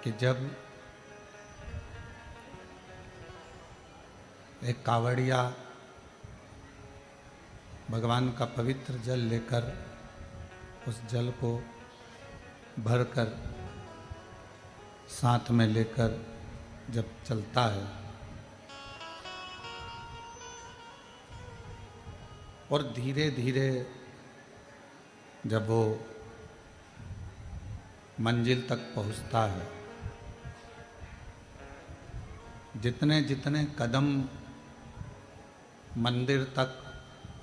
कि जब एक कावड़िया भगवान का पवित्र जल लेकर उस जल को भरकर साथ में लेकर जब चलता है और धीरे धीरे जब वो मंजिल तक पहुंचता है, जितने जितने कदम मंदिर तक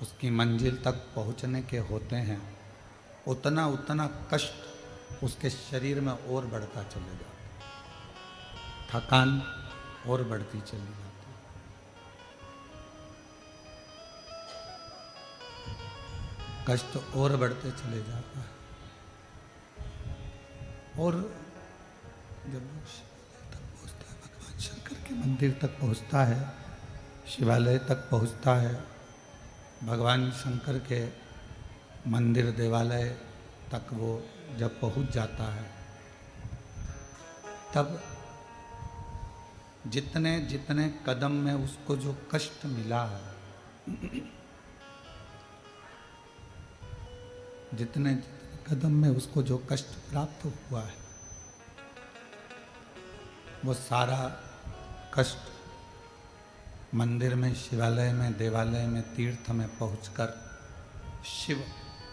उसकी मंजिल तक पहुंचने के होते हैं, उतना उतना कष्ट उसके शरीर में और बढ़ता चले जाता, थकान और बढ़ती चली जाती। कष्ट और बढ़ते चले जाता है। और जब शिवालय तक पहुंचता है, भगवान शंकर के मंदिर तक पहुंचता है, शिवालय तक पहुंचता है, भगवान शंकर के मंदिर देवालय तक वो जब पहुंच जाता है, तब जितने जितने कदम में उसको जो कष्ट मिला है, जितने कदम में उसको जो कष्ट प्राप्त हुआ है, वो सारा कष्ट मंदिर में, शिवालय में, देवालय में, तीर्थ में पहुंचकर शिव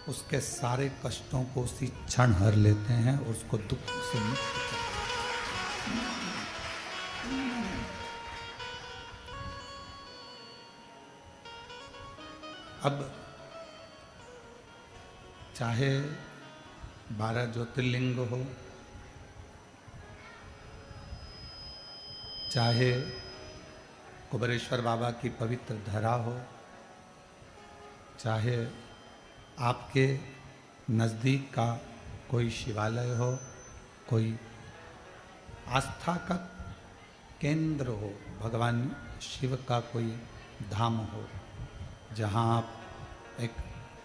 उसके सारे कष्टों को उसी क्षण हर लेते हैं और उसको दुख से मुक्त करते हैं। अब चाहे 12 ज्योतिर्लिंग हो, चाहे कुबेरेश्वर बाबा की पवित्र धरा हो, चाहे आपके नज़दीक का कोई शिवालय हो, कोई आस्था का केंद्र हो, भगवान शिव का कोई धाम हो, जहाँ आप एक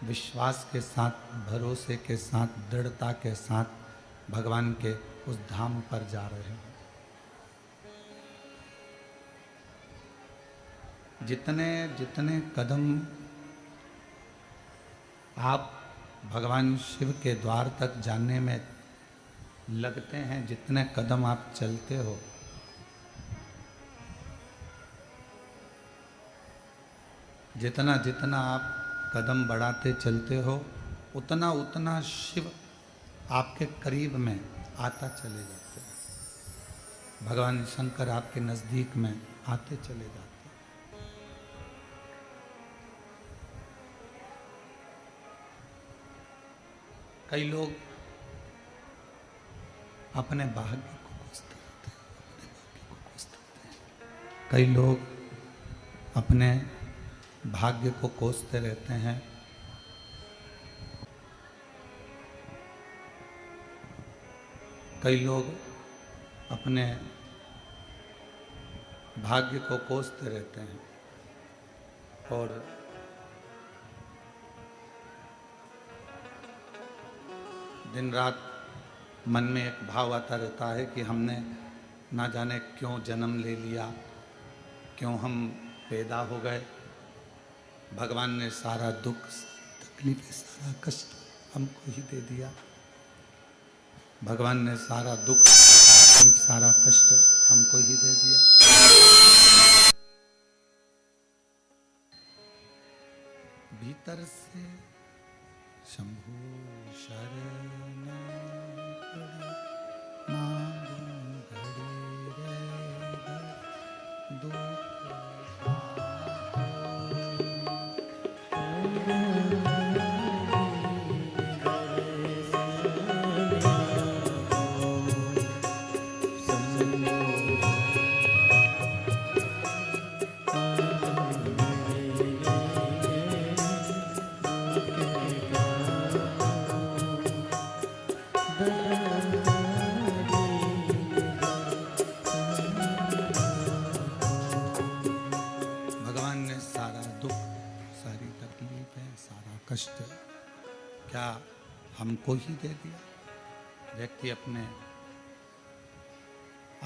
विश्वास के साथ, भरोसे के साथ, दृढ़ता के साथ भगवान के उस धाम पर जा रहे हैं। जितने जितने कदम आप भगवान शिव के द्वार तक जाने में लगते हैं, जितने कदम आप चलते हो, जितना जितना आप कदम बढ़ाते चलते हो, उतना उतना शिव आपके करीब में आता चले जाते हैं। भगवान शंकर आपके नज़दीक में आते चले जाते हैं। कई लोग अपने भाग्य को कोसते रहते हैं, अपने भाग्य को कोसते रहते हैं। कई लोग अपने भाग्य को कोसते रहते हैं। कई लोग अपने भाग्य को कोसते रहते हैं और दिन रात मन में एक भाव आता रहता है कि हमने ना जाने क्यों जन्म ले लिया, क्यों हम पैदा हो गए। भगवान ने सारा दुख, तकलीफें, सारा कष्ट हमको ही दे दिया। भगवान ने सारा दुख, सारा कष्ट हमको ही दे दिया। भीतर से शंभु शरण मांगू घड़ी रे दुख कष्ट क्या हमको ही दे दिया। व्यक्ति अपने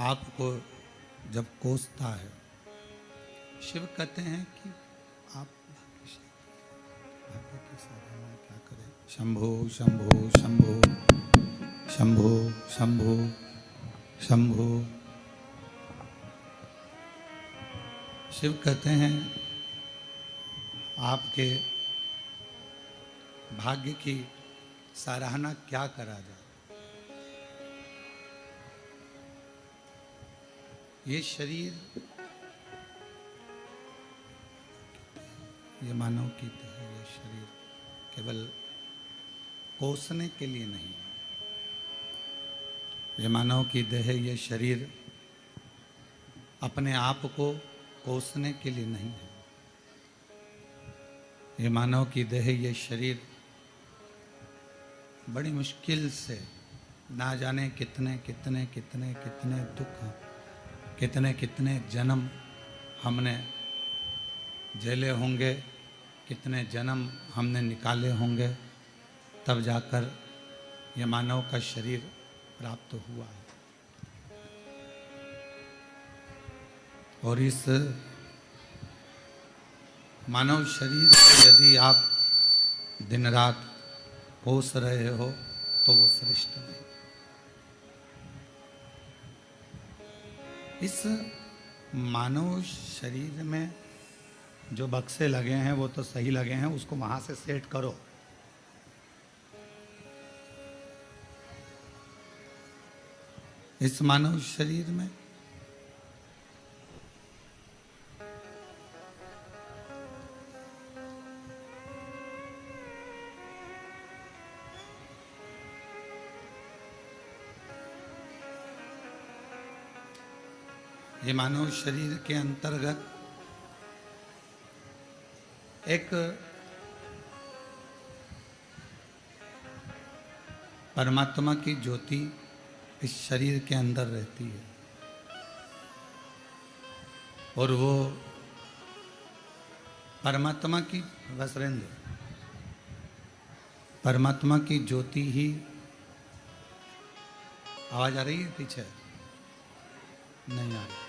आपको जब कोसता है, शिव कहते हैं कि आप भाग्य की साधना क्या करें। शंभो शंभो शंभो शंभो शंभो शंभो। शिव कहते हैं आपके भाग्य की सराहना क्या करा जाए। ये शरीर, ये मानव की देह, ये शरीर केवल कोसने के लिए नहीं है। ये मानव की देह, ये शरीर अपने आप को कोसने के लिए नहीं है। ये मानव की देह, ये शरीर बड़ी मुश्किल से ना जाने कितने कितने कितने कितने दुख, कितने कितने जन्म हमने झेले होंगे, कितने जन्म हमने निकाले होंगे, तब जाकर ये मानव का शरीर प्राप्त हुआ है। और इस मानव शरीर को यदि आप दिन रात कोस रहे हो तो वो श्रेष्ठ नहीं। इस मानव शरीर में जो बक्से लगे हैं वो तो सही लगे हैं, उसको वहां से सेट करो। इस मानव शरीर में ये मानव शरीर के अंतर्गत एक परमात्मा की ज्योति इस शरीर के अंदर रहती है, और वो परमात्मा की वसरेंद्र, परमात्मा की ज्योति ही, आवाज आ रही है पीछे? नहीं आ रही।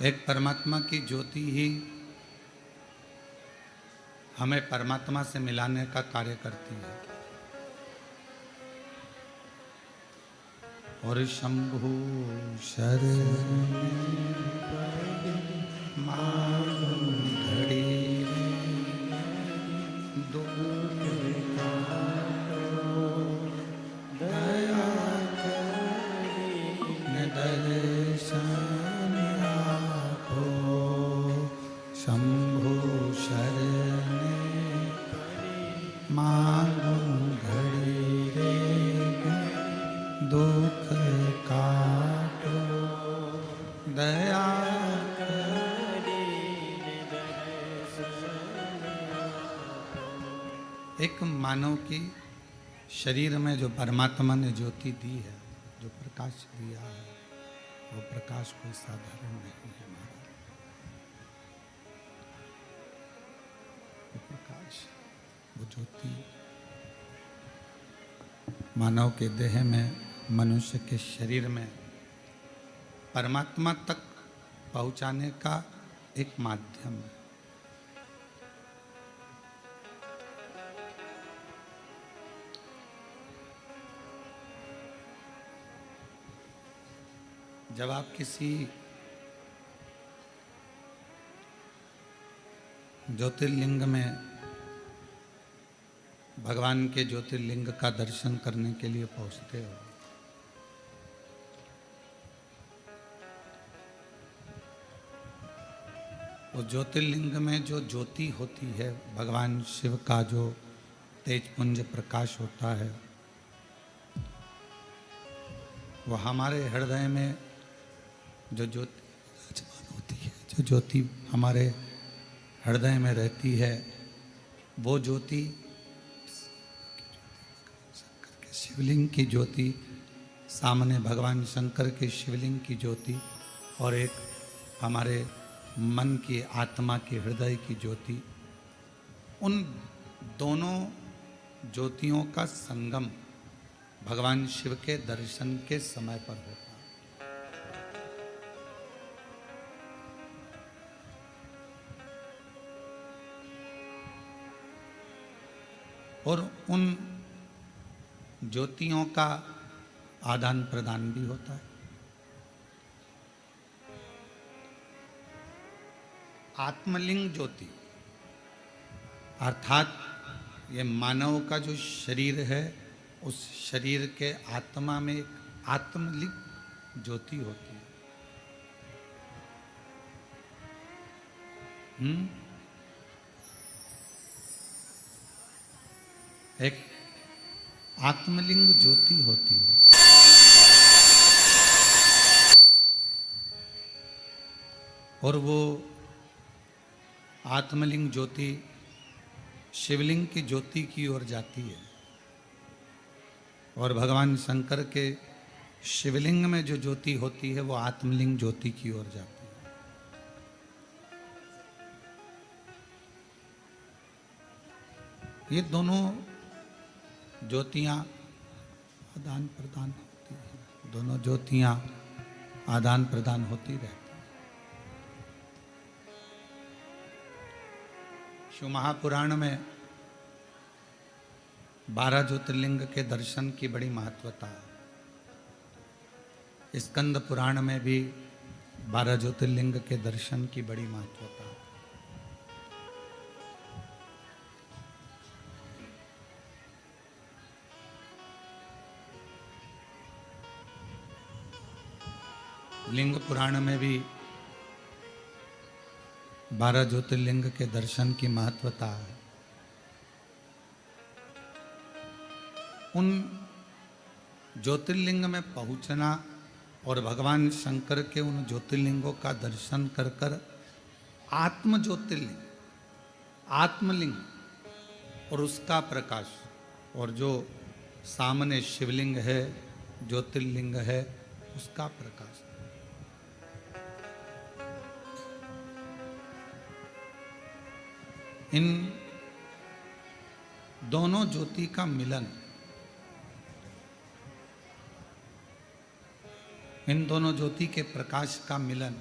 एक परमात्मा की ज्योति ही हमें परमात्मा से मिलाने का कार्य करती है। और शंभु शरण घड़ी दर्शन आपो, शंभु शरण मांगो घड़ी रे दुख काटो, दया एक मानव की शरीर में जो परमात्मा ने ज्योति दी है, जो प्रकाश दिया है, वो प्रकाश कोई साधारण नहीं है महाराज। वो प्रकाश, वो ज्योति मानव के देह में, मनुष्य के शरीर में परमात्मा तक पहुंचाने का एक माध्यम है। जब आप किसी ज्योतिर्लिंग में, भगवान के ज्योतिर्लिंग का दर्शन करने के लिए पहुंचते हो, वो ज्योतिर्लिंग में जो ज्योति होती है, भगवान शिव का जो तेजपुंज प्रकाश होता है, वो हमारे हृदय में जो ज्योति होती है, जो ज्योति हमारे हृदय में रहती है, वो ज्योति शिवलिंग की ज्योति, सामने भगवान शंकर के शिवलिंग की ज्योति, और एक हमारे मन की, आत्मा की, हृदय की ज्योति, उन दोनों ज्योतियों का संगम भगवान शिव के दर्शन के समय पर होता है। और उन ज्योतियों का आदान प्रदान भी होता है। आत्मलिंग ज्योति अर्थात ये मानव का जो शरीर है, उस शरीर के आत्मा में एक आत्मलिंग ज्योति होती है। एक आत्मलिंग ज्योति होती है। और वो आत्मलिंग ज्योति शिवलिंग की ज्योति की ओर जाती है। और भगवान शंकर के शिवलिंग में जो ज्योति होती है वो आत्मलिंग ज्योति की ओर जाती है। ये दोनों ज्योतियां आदान प्रदान होती हैं। दोनों ज्योतियां आदान प्रदान होती रहती हैं। शिव महापुराण में 12 ज्योतिर्लिंग के दर्शन की बड़ी महत्वता है। स्कंद पुराण में भी 12 ज्योतिर्लिंग के दर्शन की बड़ी महत्वता है। लिंग पुराण में भी 12 ज्योतिर्लिंग के दर्शन की महत्वता है। उन ज्योतिर्लिंग में पहुंचना और भगवान शंकर के उन ज्योतिर्लिंगों का दर्शन कर कर आत्म ज्योतिर्लिंग, आत्मलिंग और उसका प्रकाश, और जो सामने शिवलिंग है, ज्योतिर्लिंग है, उसका प्रकाश। इन दोनों ज्योति का मिलन, इन दोनों ज्योति के प्रकाश का मिलन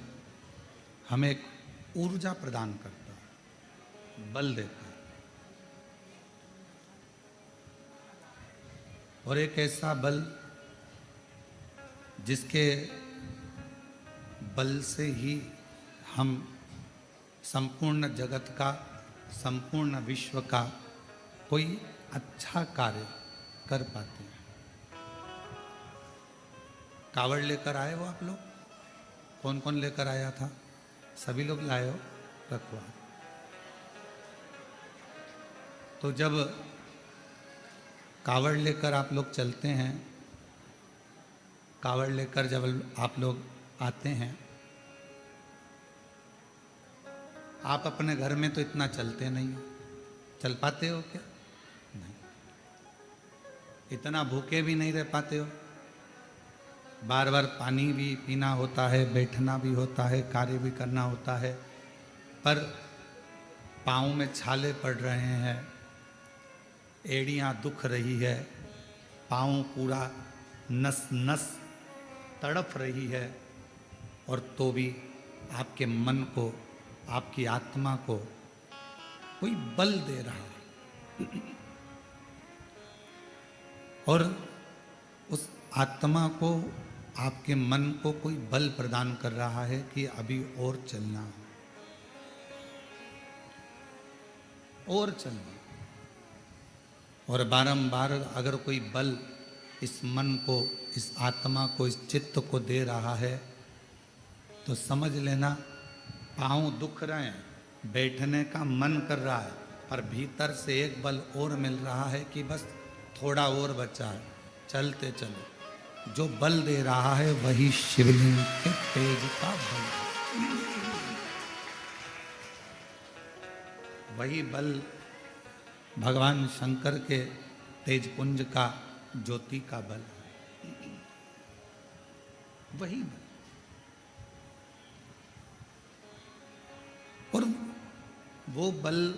हमें एक ऊर्जा प्रदान करता है, बल देता है। और एक ऐसा बल जिसके बल से ही हम संपूर्ण जगत का, संपूर्ण विश्व का कोई अच्छा कार्य कर पाते हैं। कावड़ लेकर आए हो आप लोग? कौन कौन लेकर आया था? सभी लोग लाए हो? रखवा। तो जब कावड़ लेकर आप लोग चलते हैं, कावड़ लेकर जब आप लोग आते हैं, आप अपने घर में तो इतना चलते नहीं हो। चल पाते हो क्या? नहीं। इतना भूखे भी नहीं रह पाते हो। बार बार पानी भी पीना होता है, बैठना भी होता है, कार्य भी करना होता है, पर पाँव में छाले पड़ रहे हैं, एड़ियाँ दुख रही है, पाँव पूरा नस नस तड़प रही है, और तो भी आपके मन को, आपकी आत्मा को कोई बल दे रहा है। और उस आत्मा को, आपके मन को कोई बल प्रदान कर रहा है कि अभी और चलना है, और चलना। और बारंबार अगर कोई बल इस मन को, इस आत्मा को, इस चित्त को दे रहा है, तो समझ लेना पाँव दुख रहे हैं, बैठने का मन कर रहा है, पर भीतर से एक बल और मिल रहा है कि बस थोड़ा और बचा है, चलते चलो। जो बल दे रहा है वही शिवलिंग के तेज का बल है। वही बल भगवान शंकर के तेज पुंज का, ज्योति का बल है। वही बल। और वो बल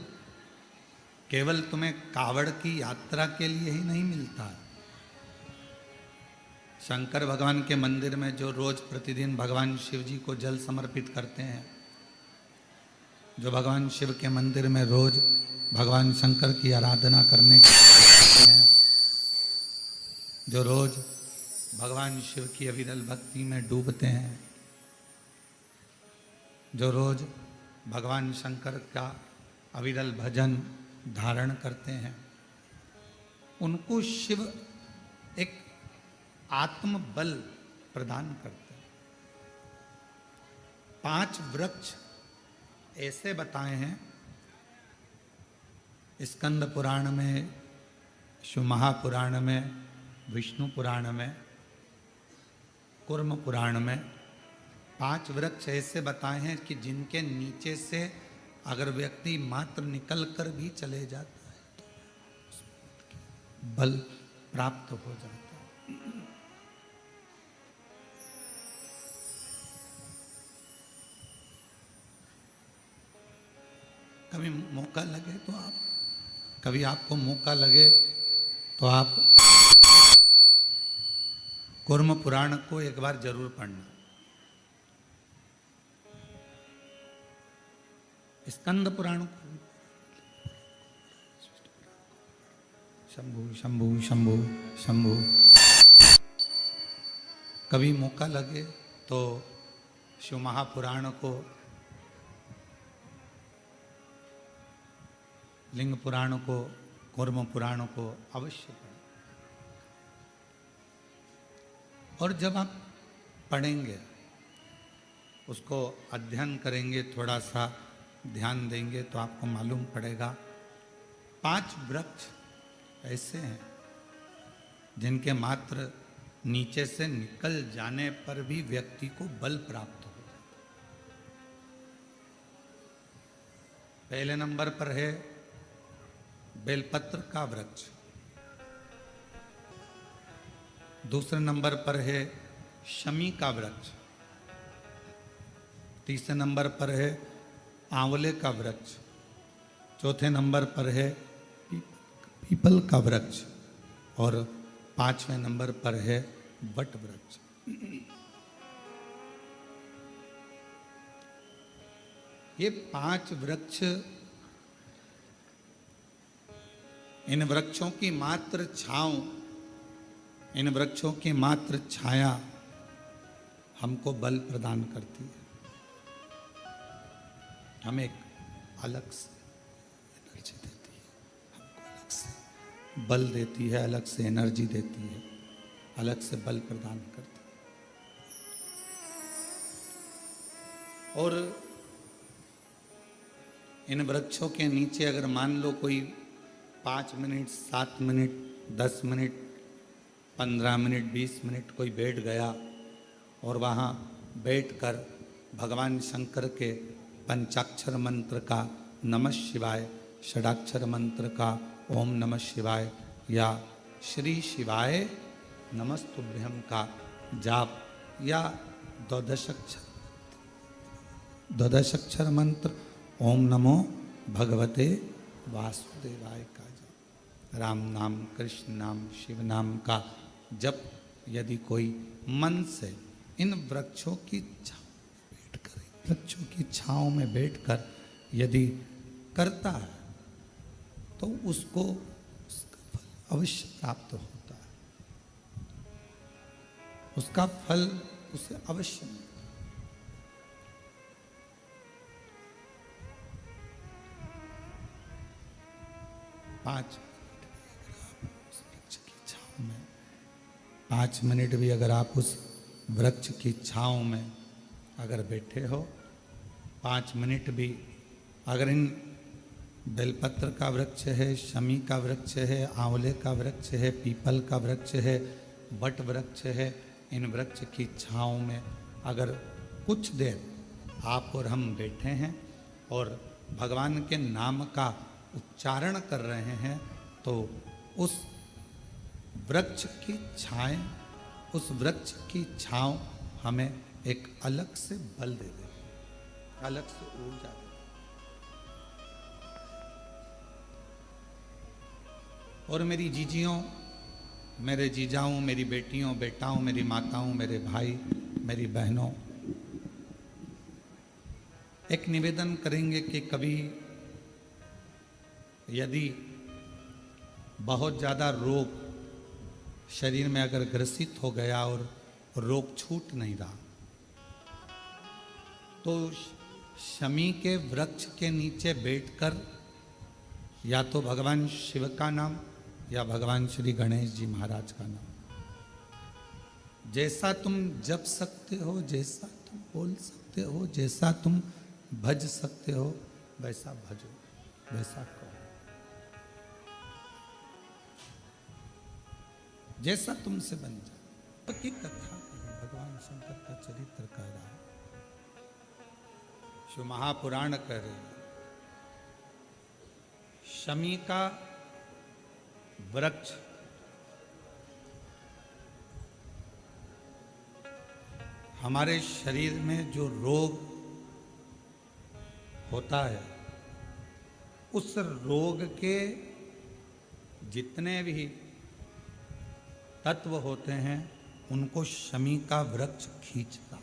केवल तुम्हें कावड़ की यात्रा के लिए ही नहीं मिलता है। शंकर भगवान के मंदिर में जो रोज प्रतिदिन भगवान शिव जी को जल समर्पित करते हैं, जो भगवान शिव के मंदिर में रोज भगवान शंकर की आराधना करने के हैं, जो रोज भगवान शिव की अविरल भक्ति में डूबते हैं, जो रोज भगवान शंकर का अविरल भजन धारण करते हैं, उनको शिव एक आत्म बल प्रदान करते हैं। 5 वृक्ष ऐसे बताए हैं स्कंद पुराण में, शिव महापुराण में, विष्णु पुराण में, कूर्म पुराण में 5 वृक्ष ऐसे बताए हैं कि जिनके नीचे से अगर व्यक्ति मात्र निकल कर भी चले जाता है तो बल प्राप्त हो जाता है। कभी मौका लगे तो आप, कभी आपको मौका लगे तो आप कूर्म पुराण को एक बार जरूर पढ़ना। स्कंद पुराण को, शंभु शंभु शंभु शंभु, कभी मौका लगे तो शिव महापुराण को, लिंग पुराण को, कूर्म पुराण को अवश्य पढ़ें। और जब आप पढ़ेंगे, उसको अध्ययन करेंगे, थोड़ा सा ध्यान देंगे तो आपको मालूम पड़ेगा 5 वृक्ष ऐसे हैं जिनके मात्र नीचे से निकल जाने पर भी व्यक्ति को बल प्राप्त हो जाता है। पहले नंबर पर है बेलपत्र का वृक्ष, दूसरे नंबर पर है शमी का वृक्ष, तीसरे नंबर पर है आंवले का वृक्ष, चौथे नंबर पर है पीपल का वृक्ष और 5वें नंबर पर है वट वृक्ष। ये 5 वृक्ष, इन वृक्षों की मात्र छांव, इन वृक्षों की मात्र छाया हमको बल प्रदान करती है, हमें एक अलग से एनर्जी देती है, हमको अलग से बल देती है, अलग से एनर्जी देती है, अलग से बल प्रदान करती है। और इन वृक्षों के नीचे अगर मान लो कोई 5 minute, 7 minute, 10 minute, 15 minute, 20 minute कोई बैठ गया और वहाँ बैठकर भगवान शंकर के पंचाक्षर मंत्र का नमः शिवाय, षडाक्षर मंत्र का ओम नमः शिवाय या श्री शिवाय नमस्तुभ्यम का जाप या द्वादशाक्षर मंत्र ओम नमो भगवते वासुदेवाय का जप, राम नाम, कृष्ण नाम, शिव नाम का जप यदि कोई मन से इन वृक्षों की वृक्षों की छांव में बैठकर यदि करता है तो उसको उसका फल अवश्य प्राप्त होता है, उसका फल उसे अवश्य मिलता है। पाँच मिनट भी अगर आप उस वृक्ष की छांव में अगर बैठे हो, 5 मिनट भी अगर इन बेलपत्र का वृक्ष है, शमी का वृक्ष है, आंवले का वृक्ष है, पीपल का वृक्ष है, वट वृक्ष है, इन वृक्ष की छांव में अगर कुछ देर आप और हम बैठे हैं और भगवान के नाम का उच्चारण कर रहे हैं तो उस वृक्ष की छाएं, उस वृक्ष की छांव हमें एक अलग से बल दे दे, अलग से ऊर्जा दे। और मेरी जीजियों, मेरे जीजाओं, मेरी बेटियों, बेटाओं, मेरी माताओं, मेरे भाई, मेरी बहनों, एक निवेदन करेंगे कि कभी यदि बहुत ज़्यादा रोग शरीर में अगर ग्रसित हो गया और रोग छूट नहीं रहा, तो शमी के वृक्ष के नीचे बैठकर या तो भगवान शिव का नाम या भगवान श्री गणेश जी महाराज का नाम, जैसा तुम जप सकते हो, जैसा तुम बोल सकते हो, जैसा तुम भज सकते हो, वैसा भजो, वैसा करो, जैसा तुमसे बन जाए। की कथा भगवान शंकर का चरित्र कह रहा है, शिव महापुराण कह रहे हैं। शमी का वृक्ष हमारे शरीर में जो रोग होता है, उस रोग के जितने भी तत्व होते हैं उनको शमी का वृक्ष खींचता।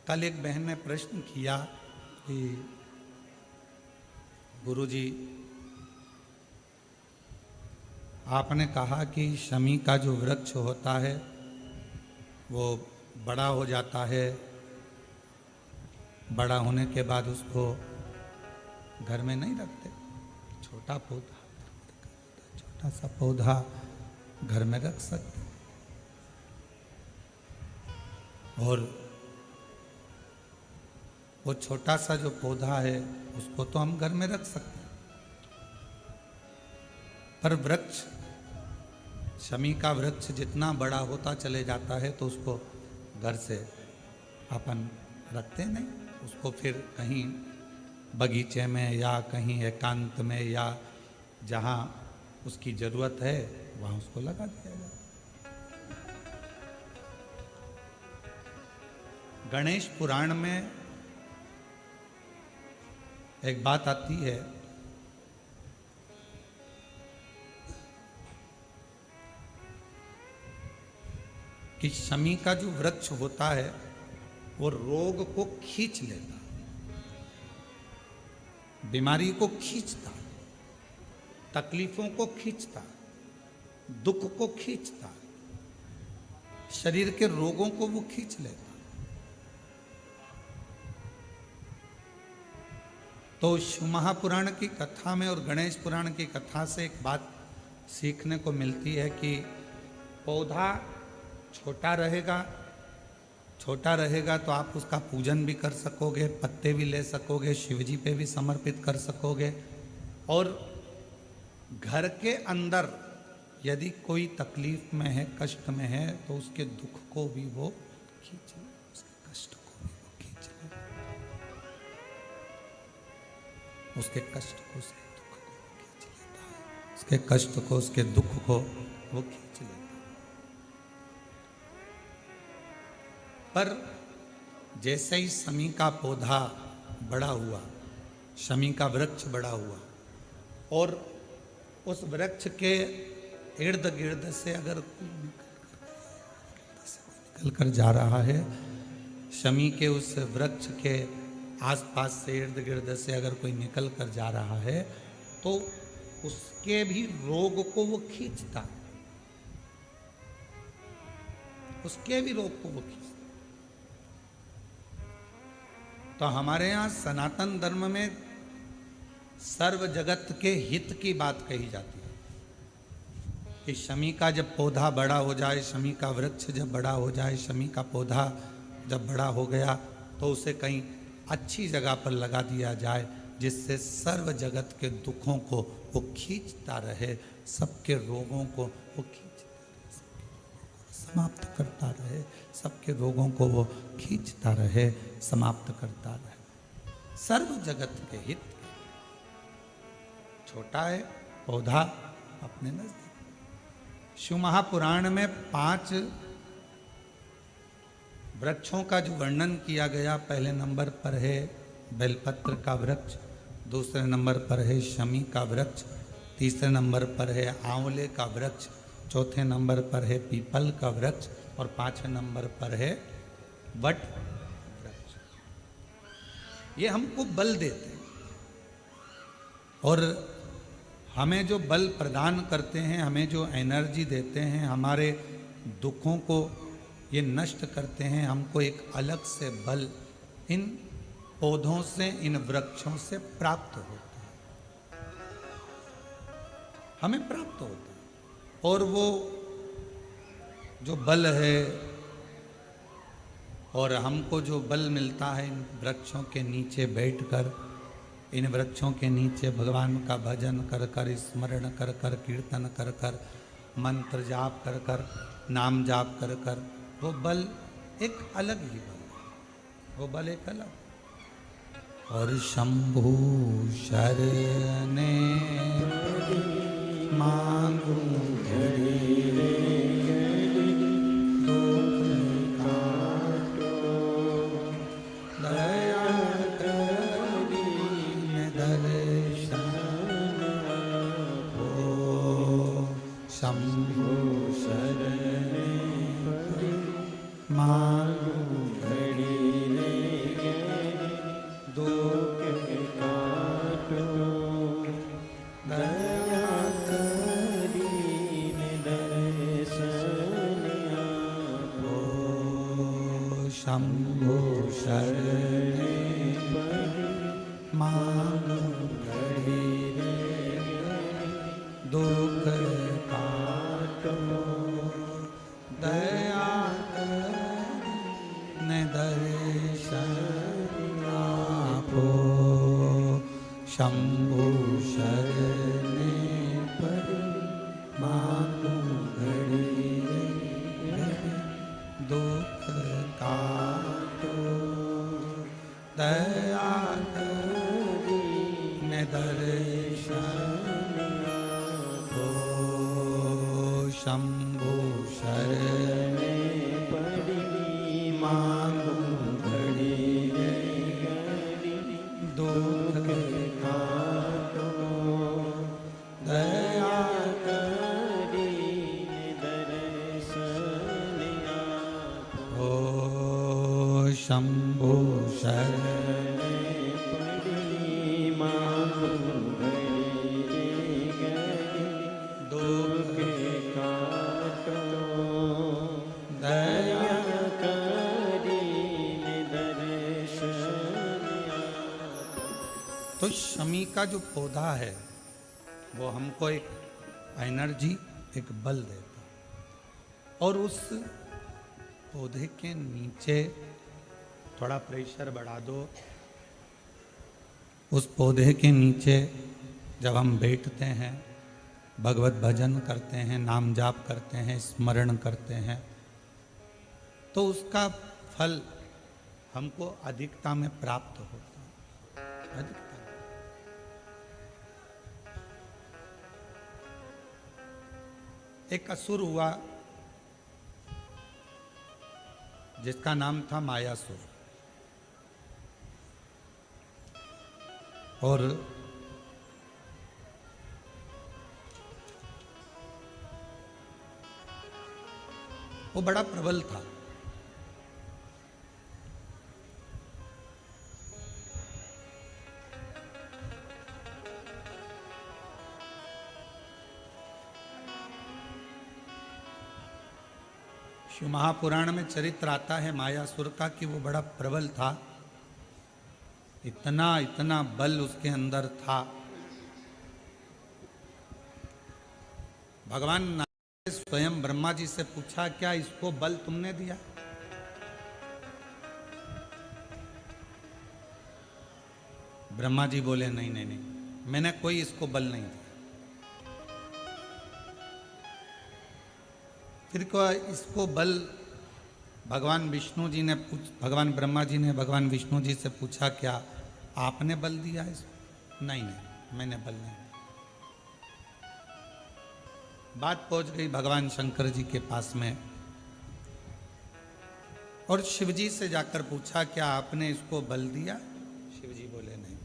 कल एक बहन ने प्रश्न किया कि गुरुजी, आपने कहा कि शमी का जो वृक्ष होता है वो बड़ा हो जाता है, बड़ा होने के बाद उसको घर में नहीं रखते, छोटा पौधा, छोटा सा पौधा घर में रख सकते, और वो छोटा सा जो पौधा है उसको तो हम घर में रख सकते हैं, पर वृक्ष, शमी का वृक्ष जितना बड़ा होता चले जाता है तो उसको घर से अपन रखते नहीं, उसको फिर कहीं बगीचे में या कहीं एकांत में या जहाँ उसकी ज़रूरत है वहाँ उसको लगा दिया जाता। गणेश पुराण में एक बात आती है कि शमी का जो वृक्ष होता है वो रोग को खींच लेता, बीमारी को खींचता, तकलीफों को खींचता, दुख को खींचता, शरीर के रोगों को वो खींच लेता। तो शिव महापुराण की कथा में और गणेश पुराण की कथा से एक बात सीखने को मिलती है कि पौधा छोटा रहेगा तो आप उसका पूजन भी कर सकोगे, पत्ते भी ले सकोगे, शिवजी पे भी समर्पित कर सकोगे, और घर के अंदर यदि कोई तकलीफ में है, कष्ट में है, तो उसके दुख को भी वो खींच ले, उसके कष्ट को भी वो खींच ले, उसके कष्ट को, उसके दुख को वो खींच लेता है, उसके कष्ट को, उसके दुख को वो खींच लेता है। पर जैसे ही शमी का पौधा बड़ा हुआ, शमी का वृक्ष बड़ा हुआ, और उस वृक्ष के इर्द गिर्द से अगर कोई निकल कर जा रहा है, शमी के उस वृक्ष के आसपास से, इर्द गिर्द से अगर कोई निकल कर जा रहा है, तो उसके भी रोग को वो खींचता, उसके भी रोग को वो खींचता। तो हमारे यहाँ सनातन धर्म में सर्व जगत के हित की बात कही जाती है कि शमी का जब पौधा बड़ा हो जाए, शमी का वृक्ष जब बड़ा हो जाए, शमी का पौधा जब बड़ा हो गया तो उसे कहीं अच्छी जगह पर लगा दिया जाए, जिससे सर्व जगत के दुखों को वो खींचता रहे, सबके रोगों को वो खींचता रहे, समाप्त करता रहे, सबके रोगों को वो खींचता रहे, समाप्त करता रहे, सर्व जगत के हित। छोटा है पौधा अपने नजदीक। शिव महापुराण में 5 वृक्षों का जो वर्णन किया गया, पहले नंबर पर है बेलपत्र का वृक्ष, दूसरे नंबर पर है शमी का वृक्ष, तीसरे नंबर पर है आंवले का वृक्ष, चौथे नंबर पर है पीपल का वृक्ष और पांचवें नंबर पर है वट वृक्ष। ये हमको बल देते हैं और हमें जो बल प्रदान करते हैं, हमें जो एनर्जी देते हैं, हमारे दुखों को ये नष्ट करते हैं। हमको एक अलग से बल इन पौधों से, इन वृक्षों से प्राप्त होता है, हमें प्राप्त होता है। और वो जो बल है और हमको जो बल मिलता है इन वृक्षों के नीचे बैठकर, इन वृक्षों के नीचे भगवान का भजन कर कर, स्मरण कर कर, कीर्तन कर कर, मंत्र जाप कर कर, नाम जाप कर कर, वो बल एक अलग ही बल है, वो बल एक अलग। और शंभु शरणे मांगू शंभु शरणे मांगू शंभु शरणे मांगू दुख काटो, दया करीने दर्शन आपो। शंभु शरणे मांगू दुख काटो, दया करीने दर्शन आपो। शंभु शरणे मांगू दुख काटो, दया शंभु शरणे मांगू दुख काटो, दया तो शमी का जो पौधा है वो हमको एक एनर्जी, एक बल देता है। और उस पौधे के नीचे थोड़ा प्रेशर बढ़ा दो, उस पौधे के नीचे जब हम बैठते हैं, भगवत भजन करते हैं, नाम जाप करते हैं, स्मरण करते हैं, तो उसका फल हमको अधिकता में प्राप्त होता है। अधिकता एक असुर हुआ जिसका नाम था मायासुर, और वो बड़ा प्रबल था। शिव महापुराण में चरित्र आता है मायासुर का कि वो बड़ा प्रबल था, इतना इतना बल उसके अंदर था। भगवान ने स्वयं ब्रह्मा जी से पूछा, क्या इसको बल तुमने दिया? ब्रह्मा जी बोले, नहीं नहीं नहीं, मैंने कोई इसको बल नहीं दिया। फिर क्या इसको बल भगवान विष्णु जी ने भगवान ब्रह्मा जी ने भगवान विष्णु जी से पूछा, क्या आपने बल दिया इसको? नहीं नहीं, मैंने बल नहीं दिया। बात पहुंच गई भगवान शंकर जी के पास में, और शिव जी से जाकर पूछा, क्या आपने इसको बल दिया? शिव जी बोले, नहीं दिया।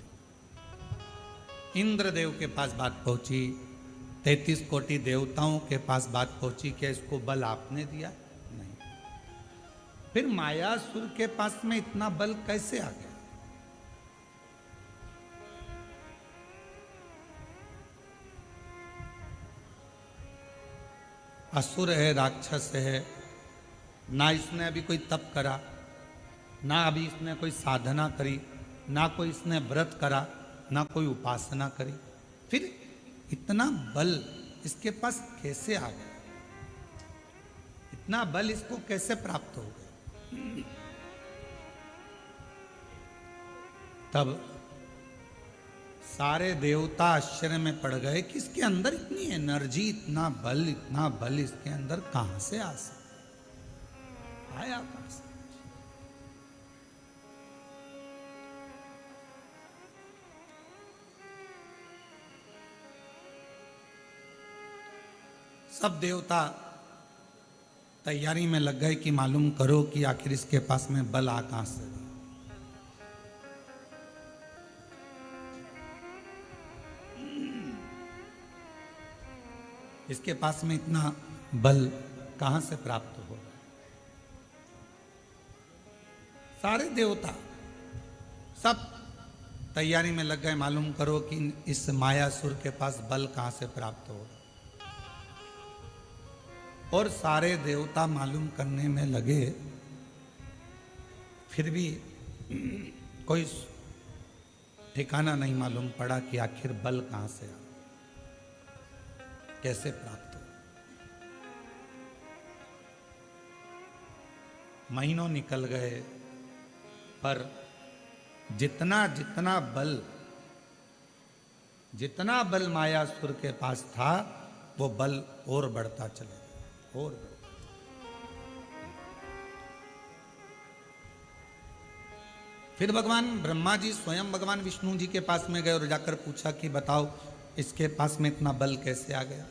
इंद्रदेव के पास बात पहुंची, 33 कोटि देवताओं के पास बात पहुंची, क्या इसको बल आपने दिया? नहीं। फिर मायासुर के पास में इतना बल कैसे आ गया? असुर है, राक्षस है, ना इसने अभी कोई तप करा, ना अभी इसने कोई साधना करी, ना कोई इसने व्रत करा, ना कोई उपासना करी, फिर इतना बल इसके पास कैसे आ गया? इतना बल इसको कैसे प्राप्त हो गया? तब सारे देवता आश्चर्य में पड़ गए कि इसके अंदर इतनी एनर्जी, इतना बल इसके अंदर कहां से आ सकता? आया कहां से? सब देवता तैयारी में लग गए कि मालूम करो कि आखिर इसके पास में बल आ कहां से? इसके पास में इतना बल कहां से प्राप्त होगा? सारे देवता सब तैयारी में लग गए, मालूम करो कि इस मायासुर के पास बल कहां से प्राप्त होगा। और सारे देवता मालूम करने में लगे, फिर भी कोई ठिकाना नहीं मालूम पड़ा कि आखिर बल कहां से आ, कैसे प्राप्त हो। महीनों निकल गए, पर जितना बल मायासुर के पास था, वो बल और बढ़ता चले गया, और बढ़ता। फिर भगवान ब्रह्मा जी स्वयं भगवान विष्णु जी के पास में गए और जाकर पूछा कि बताओ इसके पास में इतना बल कैसे आ गया?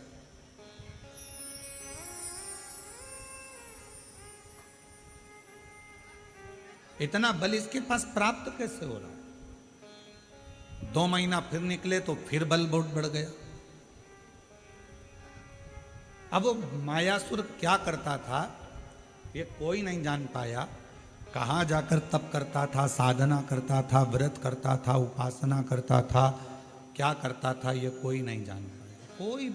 इतना बल इसके पास प्राप्त कैसे हो रहा है? 2 महीना फिर निकले तो फिर बल बहुत बढ़ गया। अब वो मायासुर क्या करता था ये कोई नहीं जान पाया। कहाँ जाकर तप करता था, साधना करता था, व्रत करता था, उपासना करता था, क्या करता था ये कोई नहीं जान पाया। कोई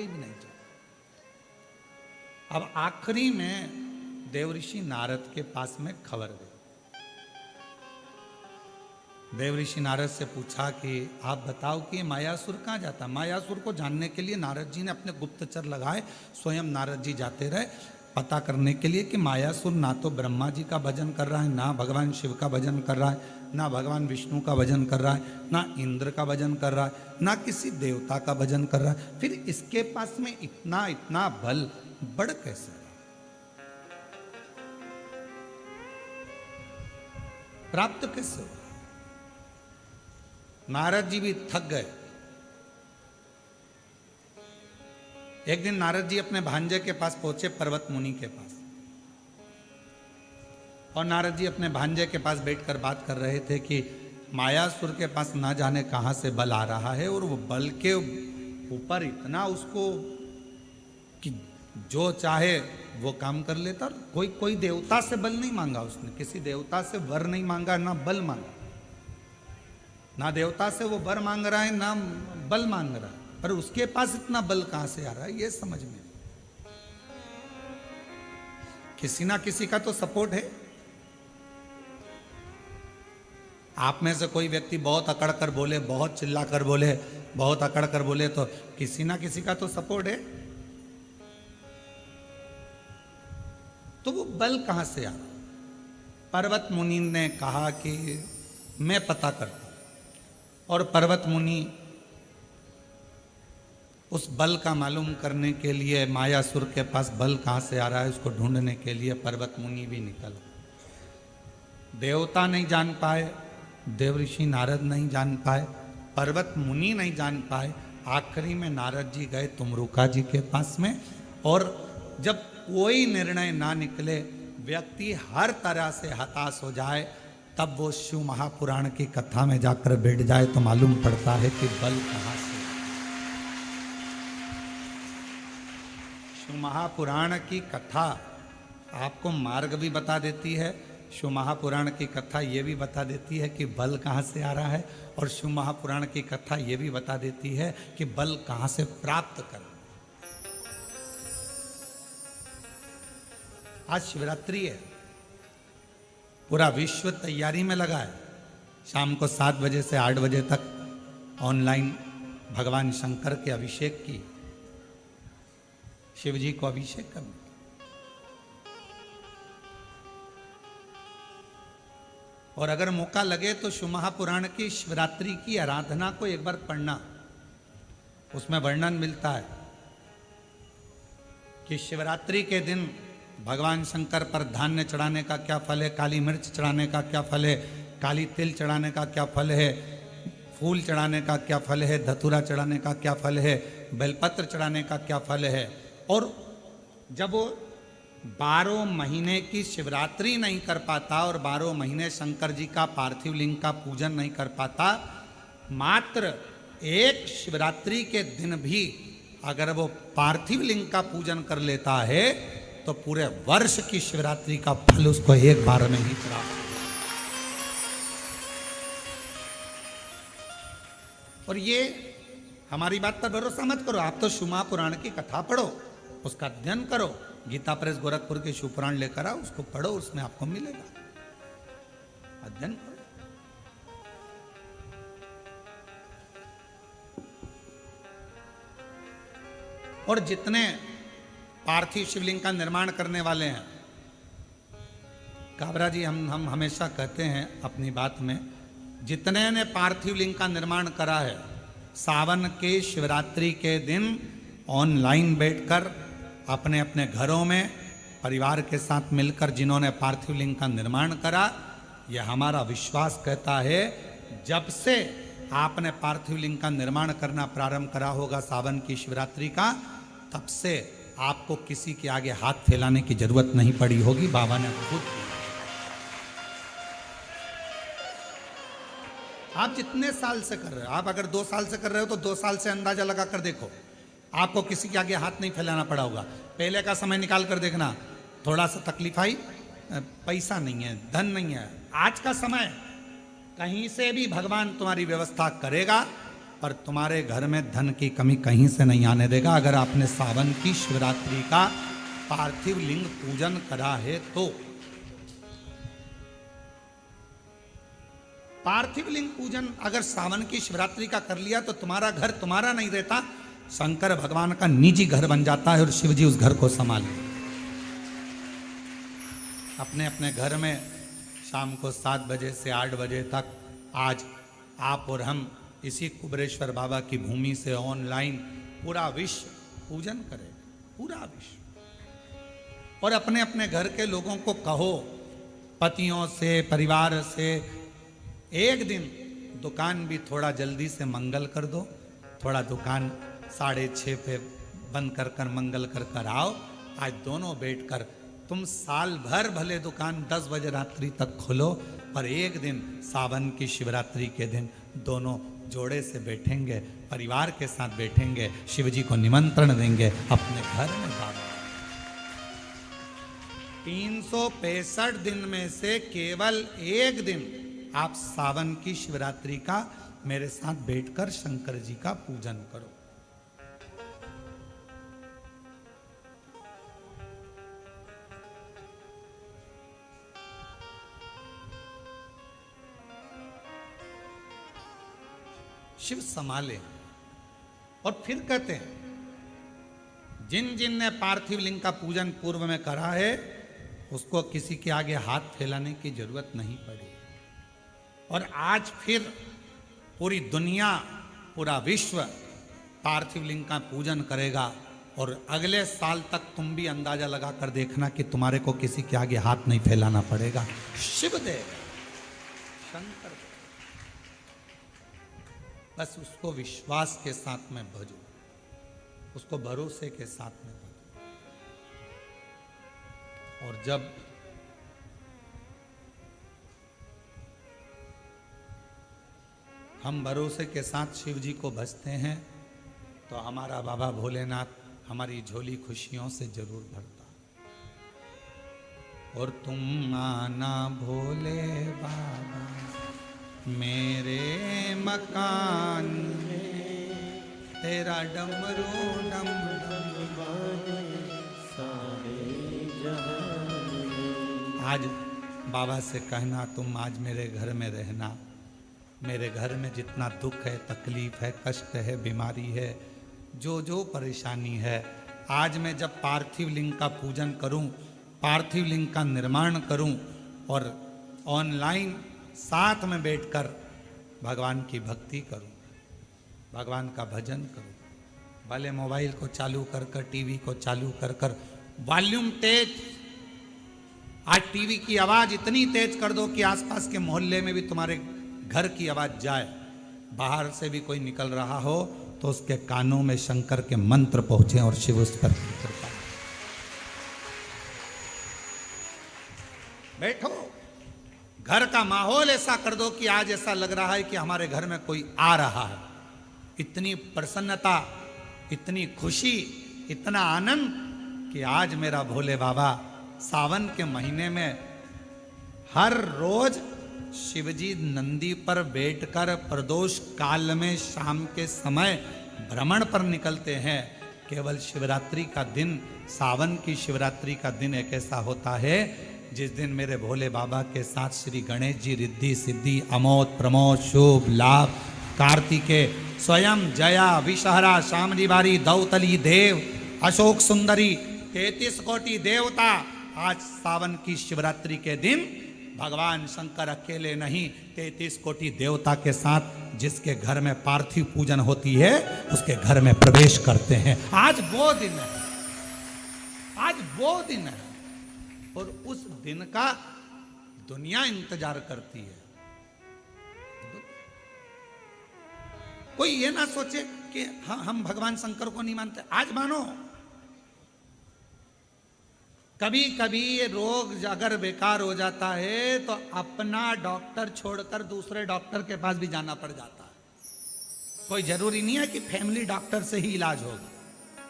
भी नहीं जान। अब आखिरी में देवऋषि नारद के पास में खबर गई। देवऋषि नारद से पूछा कि आप बताओ कि मायासुर कहाँ जाता। मायासुर को जानने के लिए नारद जी ने अपने गुप्तचर लगाए, स्वयं नारद जी जाते रहे पता करने के लिए कि मायासुर ना तो ब्रह्मा जी का भजन कर रहा है, ना भगवान शिव का भजन कर रहा है, ना भगवान विष्णु का भजन कर रहा है, ना इंद्र का भजन कर रहा है, ना किसी देवता का भजन कर रहा है। फिर इसके पास में इतना बल बढ़ कैसे, प्राप्त कैसे हो? नारद जी भी थक गए। एक दिन नारद जी अपने भांजे के पास पहुंचे, पर्वत मुनि के पास, और नारद जी अपने भांजे के पास बैठकर बात कर रहे थे कि मायासुर के पास ना जाने कहां से बल आ रहा है, और वो बल के ऊपर इतना उसको कि जो चाहे वो काम कर लेता। कोई देवता से बल नहीं मांगा उसने, किसी देवता से वर नहीं मांगा, ना बल मांगा, ना देवता से वो वर मांग रहा है, ना बल मांग रहा है, पर उसके पास इतना बल कहां से आ रहा है ये समझ में। किसी ना किसी का तो सपोर्ट है। आप में से कोई व्यक्ति बहुत अकड़ कर बोले, बहुत चिल्ला कर बोले, बहुत अकड़ कर बोले, तो किसी ना किसी का तो सपोर्ट है। तो वो बल कहां से आ रहा? पर्वत मुनि ने कहा कि मैं पता करता। और पर्वत मुनि उस बल का मालूम करने के लिए, मायासुर के पास बल कहां से आ रहा है उसको ढूंढने के लिए पर्वत मुनि भी निकल। देवता नहीं जान पाए, देवऋषि नारद नहीं जान पाए, पर्वत मुनि नहीं जान पाए। आखिरी में नारद जी गए तुमरुका जी के पास में, और जब कोई निर्णय ना निकले, व्यक्ति हर तरह से हताश हो जाए, तब वो शिव महापुराण की कथा में जाकर बैठ जाए तो मालूम पड़ता है कि बल कहां से। शिव महापुराण की कथा आपको मार्ग भी बता देती है, शिव महापुराण की कथा ये भी बता देती है कि बल कहाँ से आ रहा है, और शिव महापुराण की कथा ये भी बता देती है कि बल कहाँ से प्राप्त करना। आज शिवरात्रि है, पूरा विश्व तैयारी में लगा है। शाम को 7 बजे से 8 बजे तक ऑनलाइन भगवान शंकर के अभिषेक की, शिव जी को अभिषेक करना। और अगर मौका लगे तो शिव महापुराण की शिवरात्रि की आराधना को एक बार पढ़ना। उसमें वर्णन मिलता है कि शिवरात्रि के दिन भगवान शंकर पर धान्य चढ़ाने का क्या फल है, काली मिर्च चढ़ाने का क्या फल है, काली तिल चढ़ाने का क्या फल है, फूल चढ़ाने का क्या फल है, धतूरा चढ़ाने का क्या फल है, बेलपत्र चढ़ाने का क्या फल है। और जब वो 12 महीने की शिवरात्रि नहीं कर पाता और 12 महीने शंकर जी का पार्थिव लिंग का पूजन नहीं कर पाता, मात्र एक शिवरात्रि के दिन भी अगर वो पार्थिव लिंग का पूजन कर लेता है तो पूरे वर्ष की शिवरात्रि का फल उसको एक बार में ही प्राप्त। और ये हमारी बात पर भरोसा मत करो, आप तो शिव महापुराण की कथा पढ़ो, उसका अध्ययन करो। गीता प्रेस गोरखपुर के शिव पुराण लेकर आओ, उसको पढ़ो, उसमें आपको मिलेगा। अध्ययन करो। और जितने पार्थिव शिवलिंग का निर्माण करने वाले हैं, काबरा जी हम हमेशा कहते हैं अपनी बात में, जितने ने पार्थिव लिंग का निर्माण करा है, सावन के शिवरात्रि के दिन ऑनलाइन बैठकर अपने अपने घरों में परिवार के साथ मिलकर जिन्होंने पार्थिव लिंग का निर्माण करा, यह हमारा विश्वास कहता है, जब से आपने पार्थिव लिंग का निर्माण करना प्रारंभ करा होगा सावन की शिवरात्रि का, तब से आपको किसी के आगे हाथ फैलाने की जरूरत नहीं पड़ी होगी। बाबा ने खुद, आप जितने साल से कर रहे हो, आप अगर 2 साल से कर रहे हो तो 2 साल से अंदाजा लगा कर देखो, आपको किसी के आगे हाथ नहीं फैलाना पड़ा होगा। पहले का समय निकाल कर देखना, थोड़ा सा तकलीफ आई, पैसा नहीं है, धन नहीं है। आज का समय कहीं से भी भगवान तुम्हारी व्यवस्था करेगा और तुम्हारे घर में धन की कमी कहीं से नहीं आने देगा, अगर आपने सावन की शिवरात्रि का पार्थिव लिंग पूजन करा है तो। पार्थिव लिंग पूजन अगर सावन की शिवरात्रि का कर लिया तो तुम्हारा घर तुम्हारा नहीं रहता, शंकर भगवान का निजी घर बन जाता है और शिव जी उस घर को संभाले। अपने अपने घर में शाम को 7 बजे से 8 बजे तक आज आप और हम इसी कुबरेश्वर बाबा की भूमि से ऑनलाइन पूरा विश्व पूजन करें, पूरा विश्व। और अपने अपने घर के लोगों को कहो, पतियों से, परिवार से, एक दिन दुकान भी थोड़ा जल्दी से मंगल कर दो, थोड़ा दुकान 6:30 पे बंद कर कर मंगल कर कर आओ। आज दोनों बैठकर, तुम साल भर भले दुकान 10 बजे रात्रि तक खोलो, पर एक दिन सावन की शिवरात्रि के दिन दोनों जोड़े से बैठेंगे, परिवार के साथ बैठेंगे, शिव जी को निमंत्रण देंगे अपने घर में। बाबा 365 दिन में से केवल एक दिन आप सावन की शिवरात्रि का मेरे साथ बैठकर शंकर जी का पूजन करो। शिव संभाले। और फिर कहते हैं, जिन जिन ने पार्थिव लिंग का पूजन पूर्व में करा है उसको किसी के आगे हाथ फैलाने की जरूरत नहीं पड़ी। और आज फिर पूरी दुनिया, पूरा विश्व पार्थिव लिंग का पूजन करेगा। और अगले साल तक तुम भी अंदाजा लगा कर देखना कि तुम्हारे को किसी के आगे हाथ नहीं फैलाना पड़ेगा। शिव दे, शंकर दे, बस उसको विश्वास के साथ में भजो, उसको भरोसे के साथ में भजो। और जब हम भरोसे के साथ शिव जी को भजते हैं तो हमारा बाबा भोलेनाथ हमारी झोली खुशियों से जरूर भरता। और तुम आना भोले बाबा मेरे मकान में, तेरा डमरू डम डम बाजे सारे जहान में। आज बाबा से कहना तुम आज मेरे घर में रहना, मेरे घर में जितना दुख है, तकलीफ है, कष्ट है, बीमारी है, जो जो परेशानी है, आज मैं जब पार्थिव लिंग का पूजन करूं, पार्थिव लिंग का निर्माण करूं और ऑनलाइन साथ में बैठकर भगवान की भक्ति करूं, भगवान का भजन करूं, भले मोबाइल को चालू कर कर, टीवी को चालू कर कर, वॉल्यूम तेज, आज टीवी की आवाज इतनी तेज कर दो कि आसपास के मोहल्ले में भी तुम्हारे घर की आवाज जाए, बाहर से भी कोई निकल रहा हो तो उसके कानों में शंकर के मंत्र पहुंचे और शिव उस पर कृपा। बैठो, घर का माहौल ऐसा कर दो कि आज ऐसा लग रहा है कि हमारे घर में कोई आ रहा है। इतनी प्रसन्नता, इतनी खुशी, इतना आनंद कि आज मेरा भोले बाबा सावन के महीने में हर रोज शिवजी नंदी पर बैठकर प्रदोष काल में शाम के समय भ्रमण पर निकलते हैं। केवल शिवरात्रि का दिन, सावन की शिवरात्रि का दिन एक ऐसा होता है जिस दिन मेरे भोले बाबा के साथ श्री गणेश जी रिद्धि सिद्धि अमोद प्रमोद शुभ लाभ कार्तिकेय स्वयं जया विषहरा शामली बारी दौतली देव अशोक सुंदरी 33 कोटि देवता आज सावन की शिवरात्रि के दिन भगवान शंकर अकेले नहीं 33 कोटि देवता के साथ जिसके घर में पार्थिव पूजन होती है उसके घर में प्रवेश करते हैं। आज वो दिन है, आज वो दिन है और उस दिन का दुनिया इंतजार करती है। कोई ये ना सोचे कि हम भगवान शंकर को नहीं मानते, आज मानो। कभी कभी ये रोग अगर बेकार हो जाता है तो अपना डॉक्टर छोड़कर दूसरे डॉक्टर के पास भी जाना पड़ जाता है। कोई जरूरी नहीं है कि फैमिली डॉक्टर से ही इलाज होगा,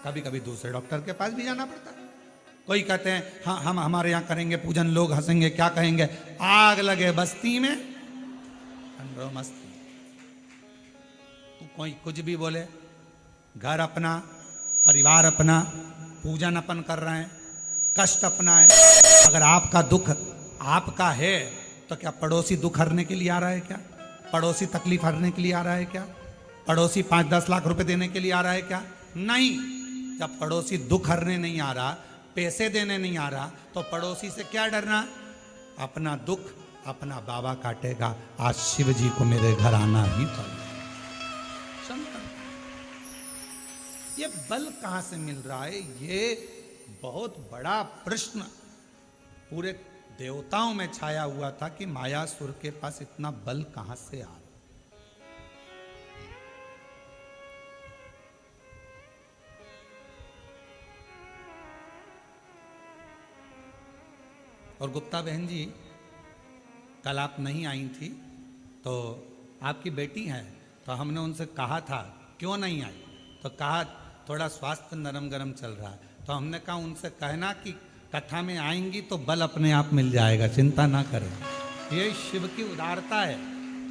कभी कभी दूसरे डॉक्टर के पास भी जाना पड़ता है। कोई कहते हैं हाँ हम हमारे यहाँ करेंगे पूजन, लोग हंसेंगे, क्या कहेंगे, आग लगे बस्ती में ठंडो मस्ती। तो कोई कुछ भी बोले, घर अपना, परिवार अपना, पूजन अपन कर रहे हैं, कष्ट अपना है। अगर आपका दुख आपका है तो क्या पड़ोसी दुख हरने के लिए आ रहा है क्या? पड़ोसी तकलीफ हरने के लिए आ रहा है क्या? पड़ोसी 5-10 लाख रुपए देने के लिए आ रहा है क्या? नहीं। जब पड़ोसी दुख हरने नहीं आ रहा, पैसे देने नहीं आ रहा, तो पड़ोसी से क्या डरना? अपना दुख अपना बाबा काटेगा। आज शिव जी को मेरे घर आना ही पड़ेगा। ये बल कहां से मिल रहा है? ये बहुत बड़ा प्रश्न पूरे देवताओं में छाया हुआ था कि मायासुर के पास इतना बल कहां से आ रहा। और गुप्ता बहन जी, कल आप नहीं आई थी तो आपकी बेटी है, तो हमने उनसे कहा था क्यों नहीं आई, तो कहा थोड़ा स्वास्थ्य नरम गरम चल रहा है। तो हमने कहा उनसे कहना कि कथा में आएंगी तो बल अपने आप मिल जाएगा, चिंता ना करें। ये शिव की उदारता है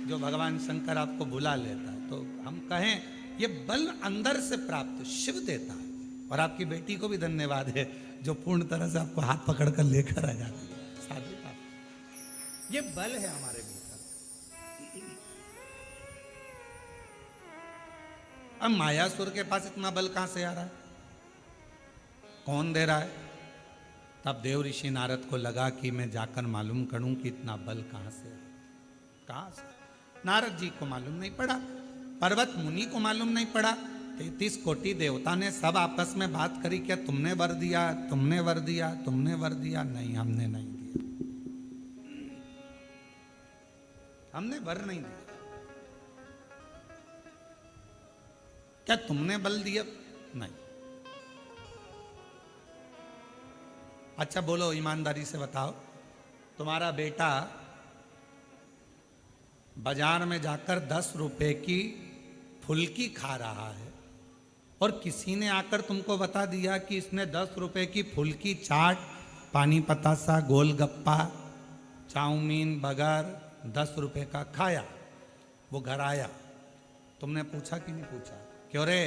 जो भगवान शंकर आपको बुला लेता है। तो हम कहें ये बल अंदर से प्राप्त शिव देता है। और आपकी बेटी को भी धन्यवाद है जो पूर्ण तरह से आपको हाथ पकड़कर लेकर आ जाती है। साधु बात, ये बल है हमारे भीतर। अब मायासुर के पास इतना बल कहां से आ रहा है? कौन दे रहा है? तब देव ऋषि नारद को लगा कि मैं जाकर मालूम करूं कि इतना बल कहां से है। कहां से? नारद जी को मालूम नहीं पड़ा, पर्वत मुनि को मालूम नहीं पड़ा, 33 कोटि देवता ने सब आपस में बात करी, क्या तुमने वर दिया, तुमने वर दिया, तुमने वर दिया? नहीं, हमने नहीं दिया, हमने वर नहीं दिया। क्या तुमने बल दिया? नहीं। अच्छा बोलो, ईमानदारी से बताओ, तुम्हारा बेटा बाजार में जाकर 10 रुपए की फुल्की खा रहा है और किसी ने आकर तुमको बता दिया कि इसने 10 रुपए की फुल्की, चाट, पानी पतासा, गोलगप्पा, चाउमीन, बर्गर 10 रुपए का खाया, वो घर आया, तुमने पूछा कि नहीं पूछा, क्यों रे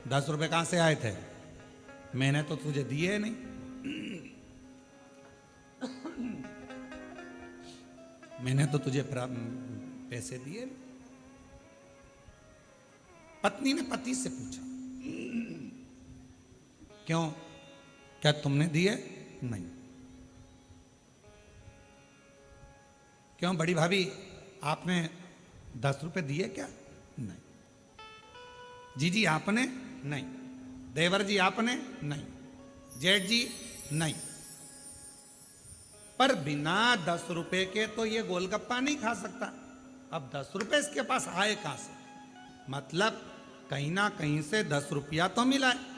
10 रुपए कहां से आए थे, मैंने तो तुझे दिए नहीं। मैंने तो तुझे पैसे दिए नहीं। पत्नी ने पति से पूछा, क्यों, क्या तुमने दिए? नहीं। क्यों बड़ी भाभी, आपने 10 रुपए दिए क्या? नहीं। जीजी आपने? नहीं। देवर जी आपने? नहीं। जेठ जी? नहीं। पर बिना 10 रुपए के तो ये गोलगप्पा नहीं खा सकता। अब 10 रुपए इसके पास आए कहां से? मतलब कहीं ना कहीं से 10 रुपया तो मिला है।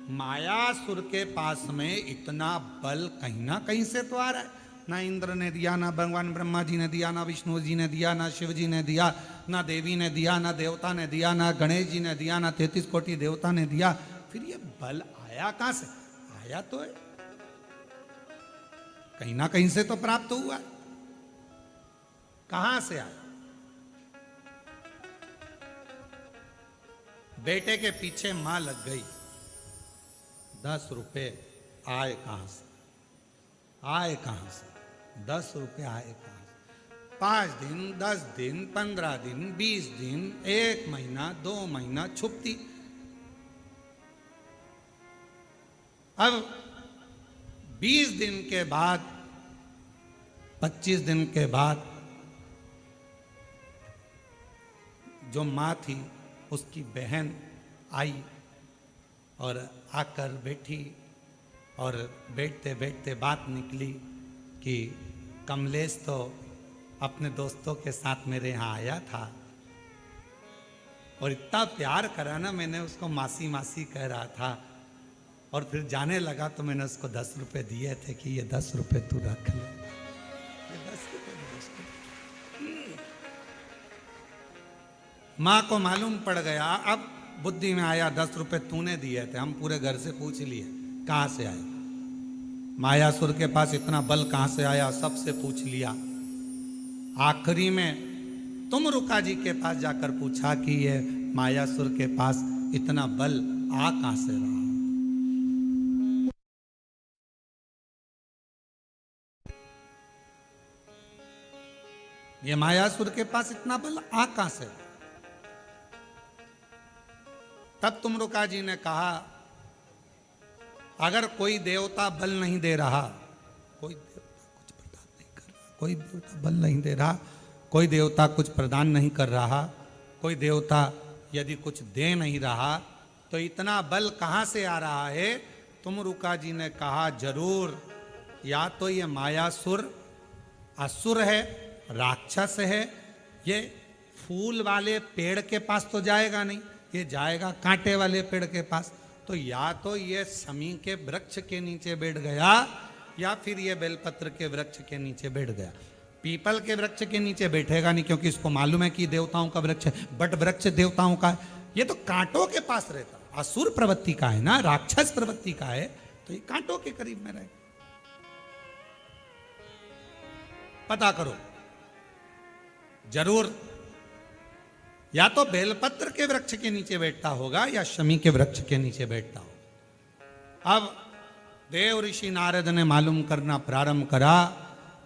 मायासुर के पास में इतना बल कहीं ना कहीं से तो आ रहा है। ना इंद्र ने दिया, ना भगवान ब्रह्मा जी ने दिया, ना विष्णु जी ने दिया, ना शिव जी ने दिया, ना देवी ने दिया, ना देवता ने दिया, ना गणेश जी ने दिया, ना 33 कोटि देवता ने दिया। फिर ये बल आया कहां से? आया तो है, कहीं ना कहीं से तो प्राप्त हुआ। कहां से आया? बेटे के पीछे मां लग गई, 10 रुपए आए कहां से? आए कहां से? 10 रुपए आए कहां से? 5 दिन, 10 दिन, 15 दिन, 20 दिन, 1 महीना, 2 महीना छुपती। अब 20 दिन के बाद, 25 दिन के बाद जो मां थी उसकी बहन आई और आकर बैठी और बैठते बैठते बात निकली कि कमलेश तो अपने दोस्तों के साथ मेरे यहाँ आया था और इतना प्यार करा ना, मैंने उसको मासी मासी कह रहा था और फिर जाने लगा तो मैंने उसको 10 रुपए दिए थे कि ये 10 रुपए तू रख ले। ये 10 रुपए। माँ को मालूम पड़ गया, अब बुद्धि में आया 10 रुपए तूने दिए थे। हम पूरे घर से पूछ लिए कहां से आए, मायासुर के पास इतना बल कहां से आया, सबसे पूछ लिया। आखिरी में तुम रुका जी के पास जाकर पूछा कि ये मायासुर के पास इतना बल आ कहां से रहा। ये मायासुर के पास इतना बल आ कहां से? तब तुम रुका जी ने कहा, अगर कोई देवता बल नहीं दे रहा, कोई देवता कुछ प्रदान नहीं कर रहा, कोई देवता बल नहीं दे रहा, कोई देवता कुछ प्रदान नहीं कर रहा, कोई देवता यदि कुछ दे नहीं रहा, तो इतना बल कहां से आ रहा है? तुम रुका जी ने कहा, जरूर या तो ये मायासुर असुर है, राक्षस है, ये फूल वाले पेड़ के पास तो जाएगा नहीं, ये जाएगा कांटे वाले पेड़ के पास। तो या तो ये शमी के वृक्ष के नीचे बैठ गया या फिर ये बेलपत्र के वृक्ष के नीचे बैठ गया। पीपल के वृक्ष के नीचे बैठेगा नहीं, क्योंकि इसको मालूम है कि देवताओं का वृक्ष है। बट वृक्ष देवताओं का है, ये तो कांटों के पास रहता, असुर प्रवृत्ति का है ना, राक्षस प्रवृत्ति का है, तो ये कांटों के करीब में रहे। पता करो, जरूर या तो बेलपत्र के वृक्ष के नीचे बैठता होगा या शमी के वृक्ष के नीचे बैठता होगा। अब देव ऋषि नारद ने मालूम करना प्रारंभ करा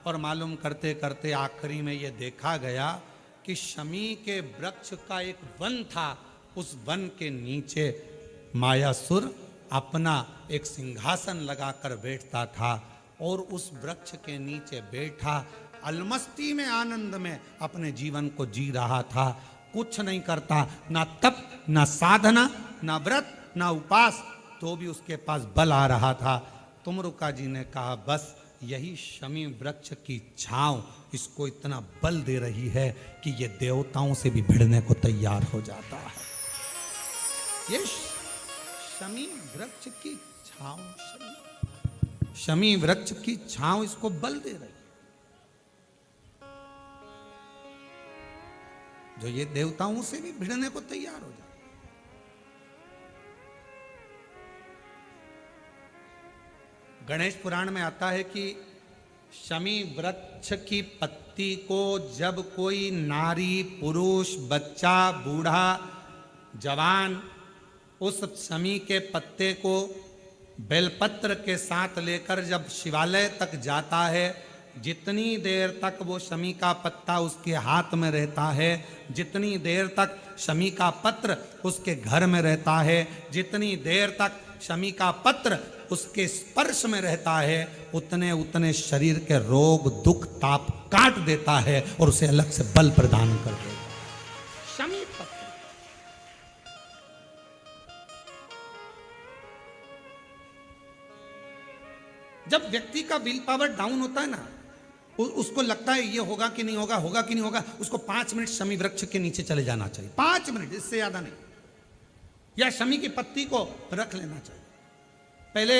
और मालूम करते करते आखिरी में यह देखा गया कि शमी के वृक्ष का एक वन था, उस वन के नीचे मायासुर अपना एक सिंहासन लगाकर बैठता था और उस वृक्ष के नीचे बैठा अलमस्ती में, आनंद में अपने जीवन को जी रहा था। कुछ नहीं करता, ना तप, ना साधना, ना व्रत, ना उपास, तो भी उसके पास बल आ रहा था। तुमरुका जी ने कहा, बस यही शमी वृक्ष की छांव इसको इतना बल दे रही है कि ये देवताओं से भी भिड़ने को तैयार हो जाता है। ये शमी वृक्ष की छांव, शमी वृक्ष की छांव इसको बल दे रही है। जो ये देवताओं से भी भिड़ने को तैयार हो जाए। गणेश पुराण में आता है कि शमी वृक्ष की पत्ती को जब कोई नारी, पुरुष, बच्चा, बूढ़ा, जवान उस शमी के पत्ते को बेलपत्र के साथ लेकर जब शिवालय तक जाता है, जितनी देर तक वो शमी का पत्ता उसके हाथ में रहता है, जितनी देर तक शमी का पत्र उसके घर में रहता है, जितनी देर तक शमी का पत्र उसके स्पर्श में रहता है, उतने उतने शरीर के रोग, दुख, ताप काट देता है और उसे अलग से बल प्रदान कर देता है। शमी पत्र जब व्यक्ति का विल पावर डाउन होता है ना, उसको लगता है ये होगा कि नहीं होगा, होगा कि नहीं होगा, उसको 5 मिनट शमी वृक्ष के नीचे चले जाना चाहिए, 5 मिनट, इससे ज्यादा नहीं, या शमी की पत्ती को रख लेना चाहिए। पहले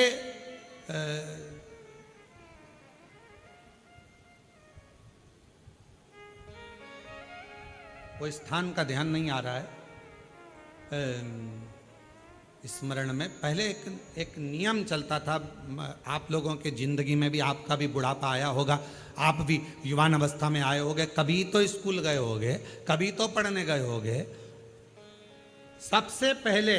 वो स्थान का ध्यान नहीं आ रहा है स्मरण में, पहले एक नियम चलता था, आप लोगों के जिंदगी में भी, आपका भी बुढ़ापा आया होगा, आप भी युवान अवस्था में आए होंगे, कभी तो स्कूल गए होंगे, कभी तो पढ़ने गए होंगे। सबसे पहले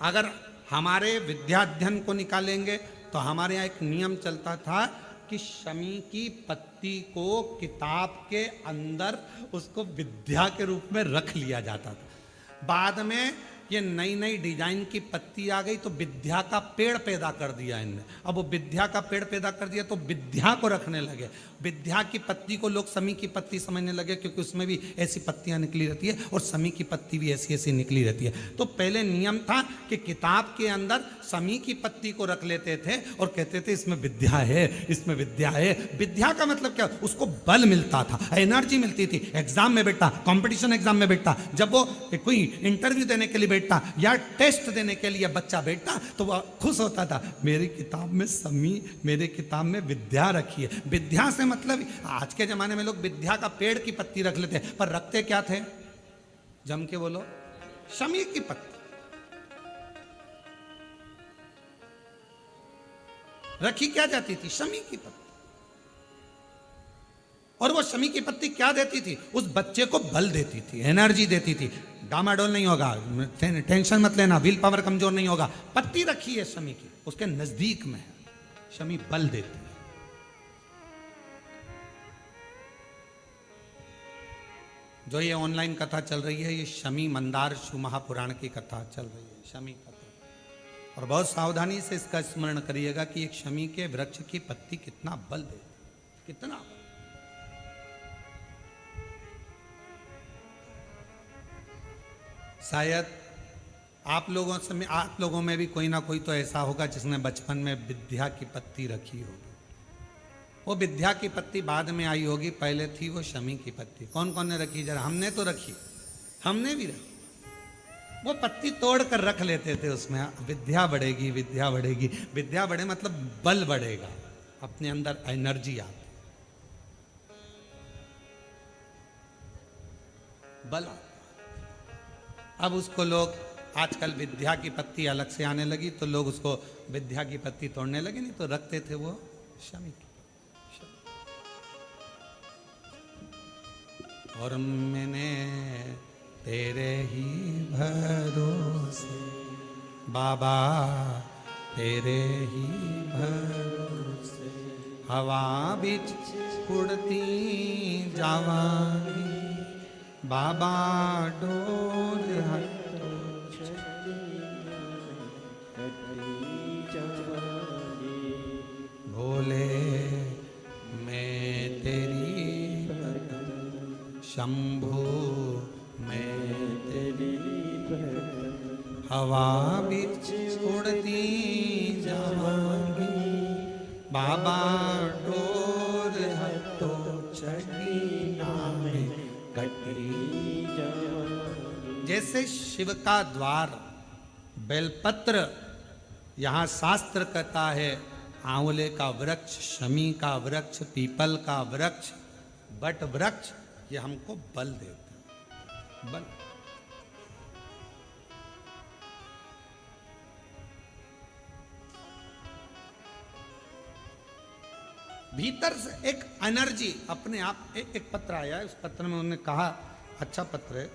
अगर हमारे विद्याध्ययन को निकालेंगे तो हमारे यहाँ एक नियम चलता था कि शमी की पत्ती को किताब के अंदर उसको विद्या के रूप में रख लिया जाता था। बाद में ये नई नई डिजाइन की पत्ती आ गई तो विद्या का पेड़ पैदा कर दिया इनने। अब वो विद्या का पेड़ पैदा कर दिया तो विद्या को रखने लगे। विद्या की पत्ती को लोग शमी की पत्ती समझने लगे, क्योंकि उसमें भी ऐसी पत्तियां निकली रहती है और शमी की पत्ती भी ऐसी ऐसी निकली रहती है। तो पहले नियम था कि किताब के अंदर शमी की पत्ती को रख लेते थे और कहते थे इसमें विद्या है, इसमें विद्या है। विद्या का मतलब क्या? उसको बल मिलता था, एनर्जी मिलती थी। एग्जाम में बैठा, कंपटीशन एग्जाम में बैठा, जब वो कोई इंटरव्यू देने के लिए बैठता या टेस्ट देने के लिए बच्चा बैठता तो वह खुश होता था, मेरी किताब में शमी, मेरे किताब में विद्या रखी है। विद्या से मतलब आज के जमाने में लोग विद्या का पेड़ की पत्ती रख लेते हैं, पर रखते क्या थे? जम के बोलो, शमी की पत्ती। रखी क्या जाती थी? शमी की पत्ती। और वो शमी की पत्ती क्या देती थी? उस बच्चे को बल देती थी, एनर्जी देती थी। डामाडोल नहीं होगा, टेंशन मत लेना, विल पावर कमजोर नहीं होगा। पत्ती रखी है शमी की, उसके नजदीक में है, शमी बल देती है। जो ये ऑनलाइन कथा चल रही है, ये शमी मंदार शिव महापुराण की कथा चल रही है, शमी कथा। और बहुत सावधानी से इसका स्मरण करिएगा कि एक शमी के वृक्ष की पत्ती कितना बल देती, कितना बल। शायद आप लोगों में भी कोई ना कोई तो ऐसा होगा जिसने बचपन में विद्या की पत्ती रखी होगी। वो विद्या की पत्ती बाद में आई होगी, पहले थी वो शमी की पत्ती। कौन कौन ने रखी? जरा हमने तो रखी, हमने भी रखी। वो पत्ती तोड़ कर रख लेते थे, उसमें विद्या बढ़ेगी, विद्या बढ़ेगी। विद्या बढ़े मतलब बल बढ़ेगा, अपने अंदर एनर्जी आती, बल आता। अब उसको लोग आजकल विद्या की पत्ती अलग से आने लगी तो लोग उसको विद्या की पत्ती तोड़ने लगे, नहीं तो रखते थे वो शमी की। और मैंने तेरे ही भरोसे बाबा, तेरे ही भरोसे हवा बिच उड़ती जावांगी बाबा, डोर भोले मैं तेरी शंभु, मैं तेरी हवा बिच उड़ती जावांगी बाबा, डोर हटो चढ़ी नामे कटी। जैसे शिव का द्वार बेलपत्र, यहाँ शास्त्र कहता है आंवले का वृक्ष, शमी का वृक्ष, पीपल का वृक्ष, बट वृक्ष, ये हमको बल देते हैं। बल। भीतर से एक एनर्जी अपने आप। एक पत्र आया है, उस पत्र में उन्होंने कहा, अच्छा पत्र है,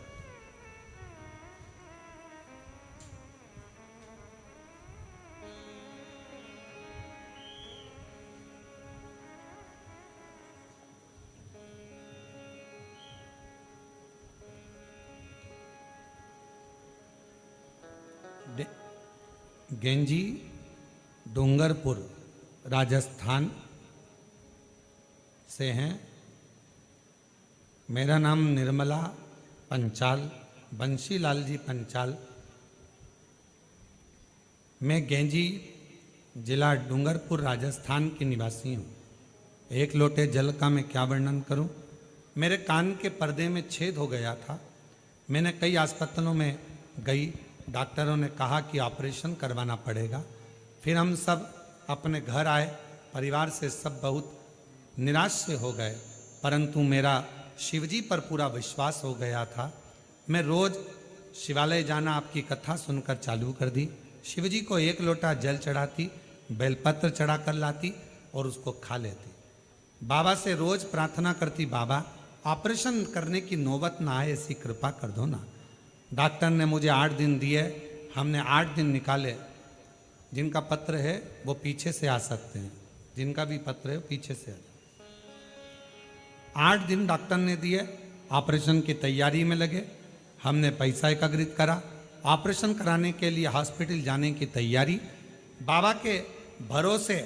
गेंजी डूंगरपुर राजस्थान से हैं। मेरा नाम निर्मला पंचाल, बंशीलाल जी पंचाल। मैं गेंजी जिला डूंगरपुर राजस्थान की निवासी हूँ। एक लोटे जल का मैं क्या वर्णन करूँ। मेरे कान के पर्दे में छेद हो गया था। मैंने कई अस्पतालों में गई, डॉक्टरों ने कहा कि ऑपरेशन करवाना पड़ेगा। फिर हम सब अपने घर आए, परिवार से सब बहुत निराश से हो गए, परंतु मेरा शिवजी पर पूरा विश्वास हो गया था। मैं रोज़ शिवालय जाना आपकी कथा सुनकर चालू कर दी। शिवजी को एक लोटा जल चढ़ाती, बेलपत्र चढ़ा कर लाती और उसको खा लेती। बाबा से रोज़ प्रार्थना करती, बाबा ऑपरेशन करने की नौबत ना आए, ऐसी कृपा कर दो ना। डॉक्टर ने मुझे 8 दिन दिए, हमने 8 दिन निकाले। जिनका पत्र है वो पीछे से आ सकते हैं, जिनका भी पत्र है वो पीछे से आ। 8 दिन डॉक्टर ने दिए, ऑपरेशन की तैयारी में लगे। हमने पैसा एकत्रित करा, ऑपरेशन कराने के लिए हॉस्पिटल जाने की तैयारी। बाबा के भरोसे,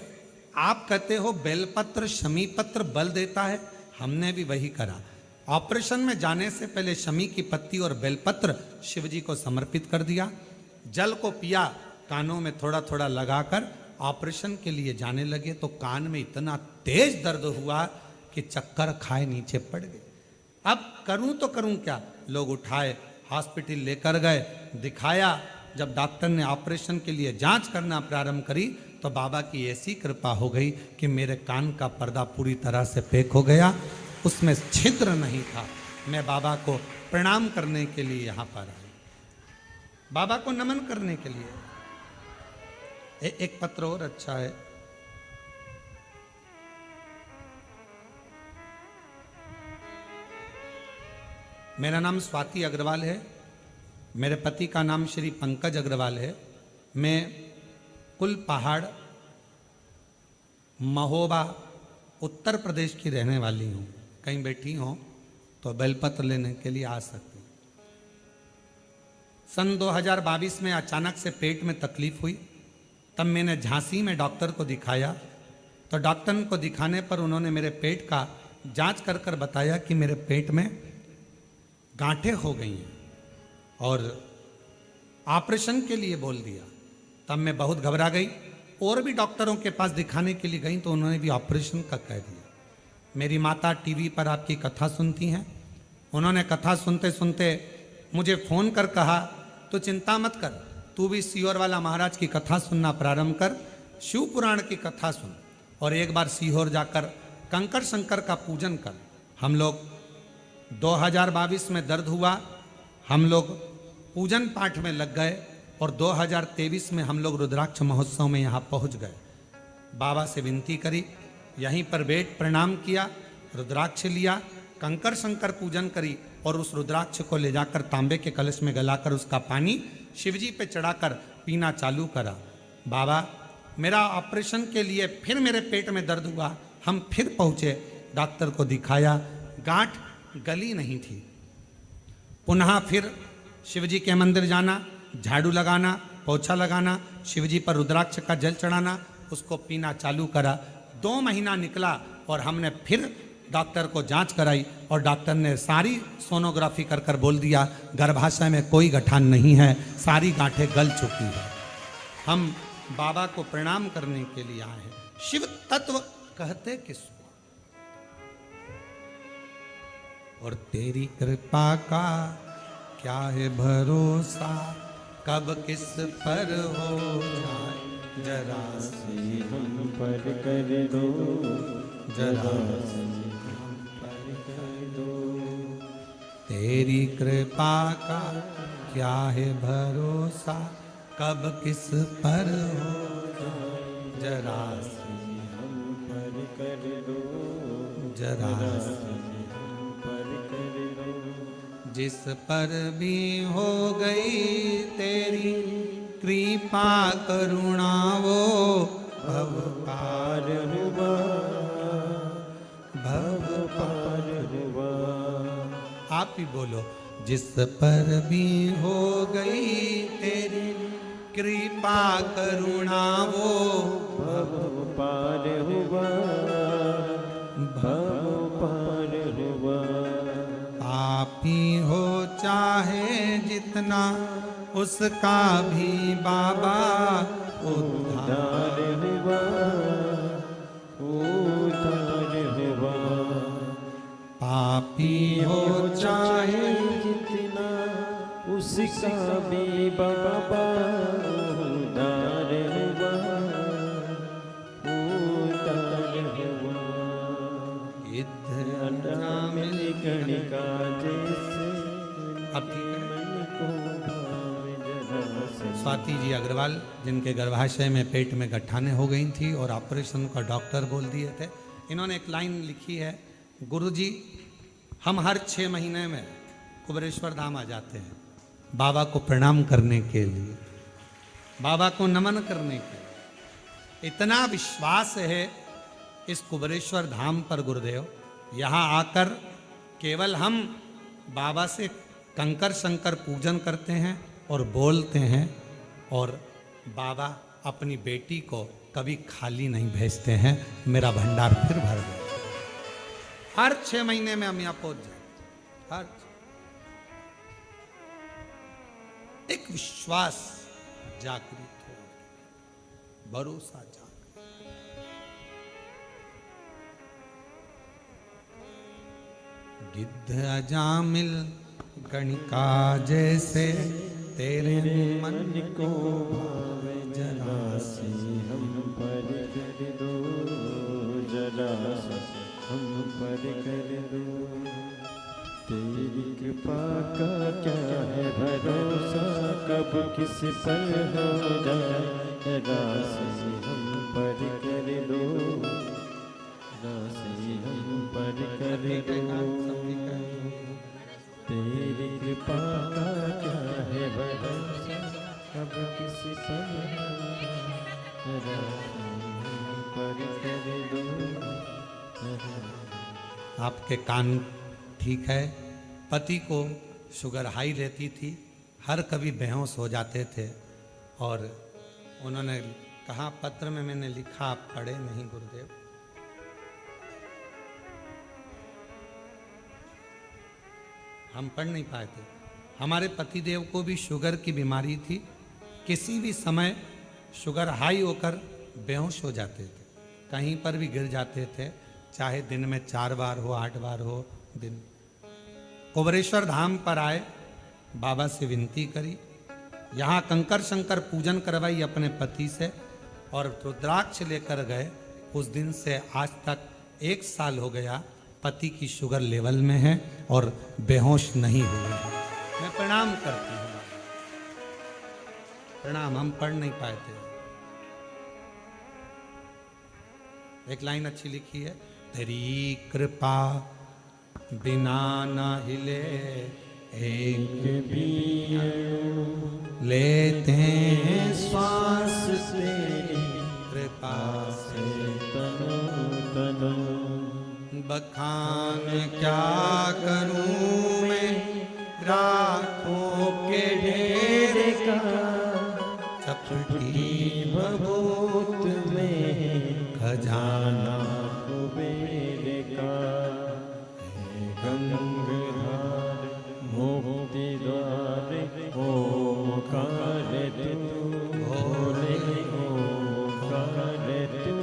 आप कहते हो बेलपत्र शमी पत्र बल देता है, हमने भी वही करा। ऑपरेशन में जाने से पहले शमी की पत्ती और बेलपत्र शिवजी को समर्पित कर दिया। जल को पिया, कानों में थोड़ा थोड़ा लगाकर ऑपरेशन के लिए जाने लगे तो कान में इतना तेज दर्द हुआ कि चक्कर खाए नीचे पड़ गए। अब करूं तो करूं क्या। लोग उठाए, हॉस्पिटल लेकर गए, दिखाया। जब डॉक्टर ने ऑपरेशन के लिए जांच करना प्रारंभ करी तो बाबा की ऐसी कृपा हो गई कि मेरे कान का पर्दा पूरी तरह से पैक हो गया, उसमें छिद्र नहीं था। मैं बाबा को प्रणाम करने के लिए यहाँ पर आया, बाबा को नमन करने के लिए। एक पत्र और अच्छा है। मेरा नाम स्वाति अग्रवाल है, मेरे पति का नाम श्री पंकज अग्रवाल है। मैं कुल पहाड़ महोबा उत्तर प्रदेश की रहने वाली हूँ। कहीं बैठी हो तो बेलपत्र लेने के लिए आ सकती। सन 2022 में अचानक से पेट में तकलीफ हुई, तब मैंने झांसी में डॉक्टर को दिखाया। तो डॉक्टर को दिखाने पर उन्होंने मेरे पेट का जांच कर कर बताया कि मेरे पेट में गांठें हो गई हैं और ऑपरेशन के लिए बोल दिया। तब मैं बहुत घबरा गई, और भी डॉक्टरों के पास दिखाने के लिए गई तो उन्होंने भी ऑपरेशन का कह दिया। मेरी माता टीवी पर आपकी कथा सुनती हैं, उन्होंने कथा सुनते सुनते मुझे फ़ोन कर कहा, तो चिंता मत कर, तू भी सीहोर वाला महाराज की कथा सुनना प्रारंभ कर, शिव पुराण की कथा सुन और एक बार सीहोर जाकर कंकर शंकर का पूजन कर। हम लोग 2022 में दर्द हुआ, हम लोग पूजन पाठ में लग गए और 2023 में हम लोग रुद्राक्ष महोत्सव में यहाँ पहुँच गए। बाबा से विनती करी, यहीं पर बैठ प्रणाम किया, रुद्राक्ष लिया, कंकर शंकर पूजन करी और उस रुद्राक्ष को ले जाकर तांबे के कलश में गलाकर उसका पानी शिवजी पे चढ़ाकर पीना चालू करा। बाबा मेरा ऑपरेशन के लिए फिर मेरे पेट में दर्द हुआ, हम फिर पहुँचे, डॉक्टर को दिखाया, गांठ गली नहीं थी। पुनः फिर शिवजी के मंदिर जाना, झाड़ू लगाना, पोछा लगाना, शिवजी पर रुद्राक्ष का जल चढ़ाना, उसको पीना चालू करा। 2 महीना निकला और हमने फिर डॉक्टर को जांच कराई और डॉक्टर ने सारी सोनोग्राफी कर कर बोल दिया गर्भाशय में कोई गठान नहीं है, सारी गांठें गल चुकी है। हम बाबा को प्रणाम करने के लिए आए हैं। शिव तत्व कहते किसको? और तेरी कृपा का क्या है भरोसा, कब किस पर हो जाए जरा से हम पर कर दो, जरा से हम पर कर दो। तेरी कृपा का क्या है भरोसा, कब किस पर हो जरा सी हम पर कर दो, जरा सी। हम पर कर दो। जिस पर भी हो गई तेरी कृपा करुणा वो भव पार हुआ, भव पार हुआ। आप ही बोलो। जिस पर भी हो गई तेरी कृपा करुणा वो भव पार हुआ, भव पार हुआ। पापी हो चाहे जितना उसका भी बाबा उद्धार हुआ, उद्धार हुआ। पापी हो चाहे जितना उसका भी बाबा उद्धार हुआ, उद्धार हुआ। अजामिल गणिका जैसे अब ठीक है। मन को भावे जरा से। स्वाति जी अग्रवाल, जिनके गर्भाशय में पेट में गठाने हो गई थी और ऑपरेशन का डॉक्टर बोल दिए थे, इन्होंने एक लाइन लिखी है, गुरुजी हम हर 6 महीने में कुबेरेश्वर धाम आ जाते हैं बाबा को प्रणाम करने के लिए, बाबा को नमन करने के लिए। इतना विश्वास है इस कुबेरेश्वर धाम पर गुरुदेव, यहाँ आकर केवल हम बाबा से कंकर शंकर पूजन करते हैं और बोलते हैं, और बाबा अपनी बेटी को कभी खाली नहीं भेजते हैं। मेरा भंडार फिर भर गया। हर 6 महीने में हम यहाँ पहुंच जाते। हर एक विश्वास जागृत हो, भरोसा जागृत। गिद्ध अजामिल गणिका जैसे तेरे मन को भावे जरा सी हम पर कर दो, जरा सी हम पर कर दो। तेरी कृपा का क्या है भरोसा, कब किस पर हो जाए जरा सी हम पर कर दो, जरा सी हम पर कर दो। तेरी कृपा का क्या है भरोसा, कब किसी पर कर दो। आपके कान ठीक है। पति को शुगर हाई रहती थी, हर कभी बेहोश हो जाते थे, और उन्होंने कहा, पत्र में मैंने लिखा, आप पढ़े नहीं गुरुदेव। हम पढ़ नहीं पाए थे। हमारे पतिदेव को भी शुगर की बीमारी थी, किसी भी समय शुगर हाई होकर बेहोश हो जाते थे, कहीं पर भी गिर जाते थे, चाहे दिन में 4 बार हो, 8 बार हो दिन। कुबेरेश्वर धाम पर आए, बाबा से विनती करी, यहाँ कंकर शंकर पूजन करवाई अपने पति से, और रुद्राक्ष लेकर गए। उस दिन से आज तक 1 साल हो गया, पति की शुगर लेवल में है और बेहोश नहीं हुए। मैं प्रणाम करती हूँ, प्रणाम। हम पढ़ नहीं पाए थे। एक लाइन अच्छी लिखी है, तेरी कृपा बिना न हिले एक भी लेते हैं श्वास तेरी कृपा से तनो तनो। बखान क्या करूं मैं राखों के ढेर का, चपटी भभूत में खजाना कुबेर का। गंगाधार मुक्ति द्वार ओंकार तू, भोले ओंकार तू।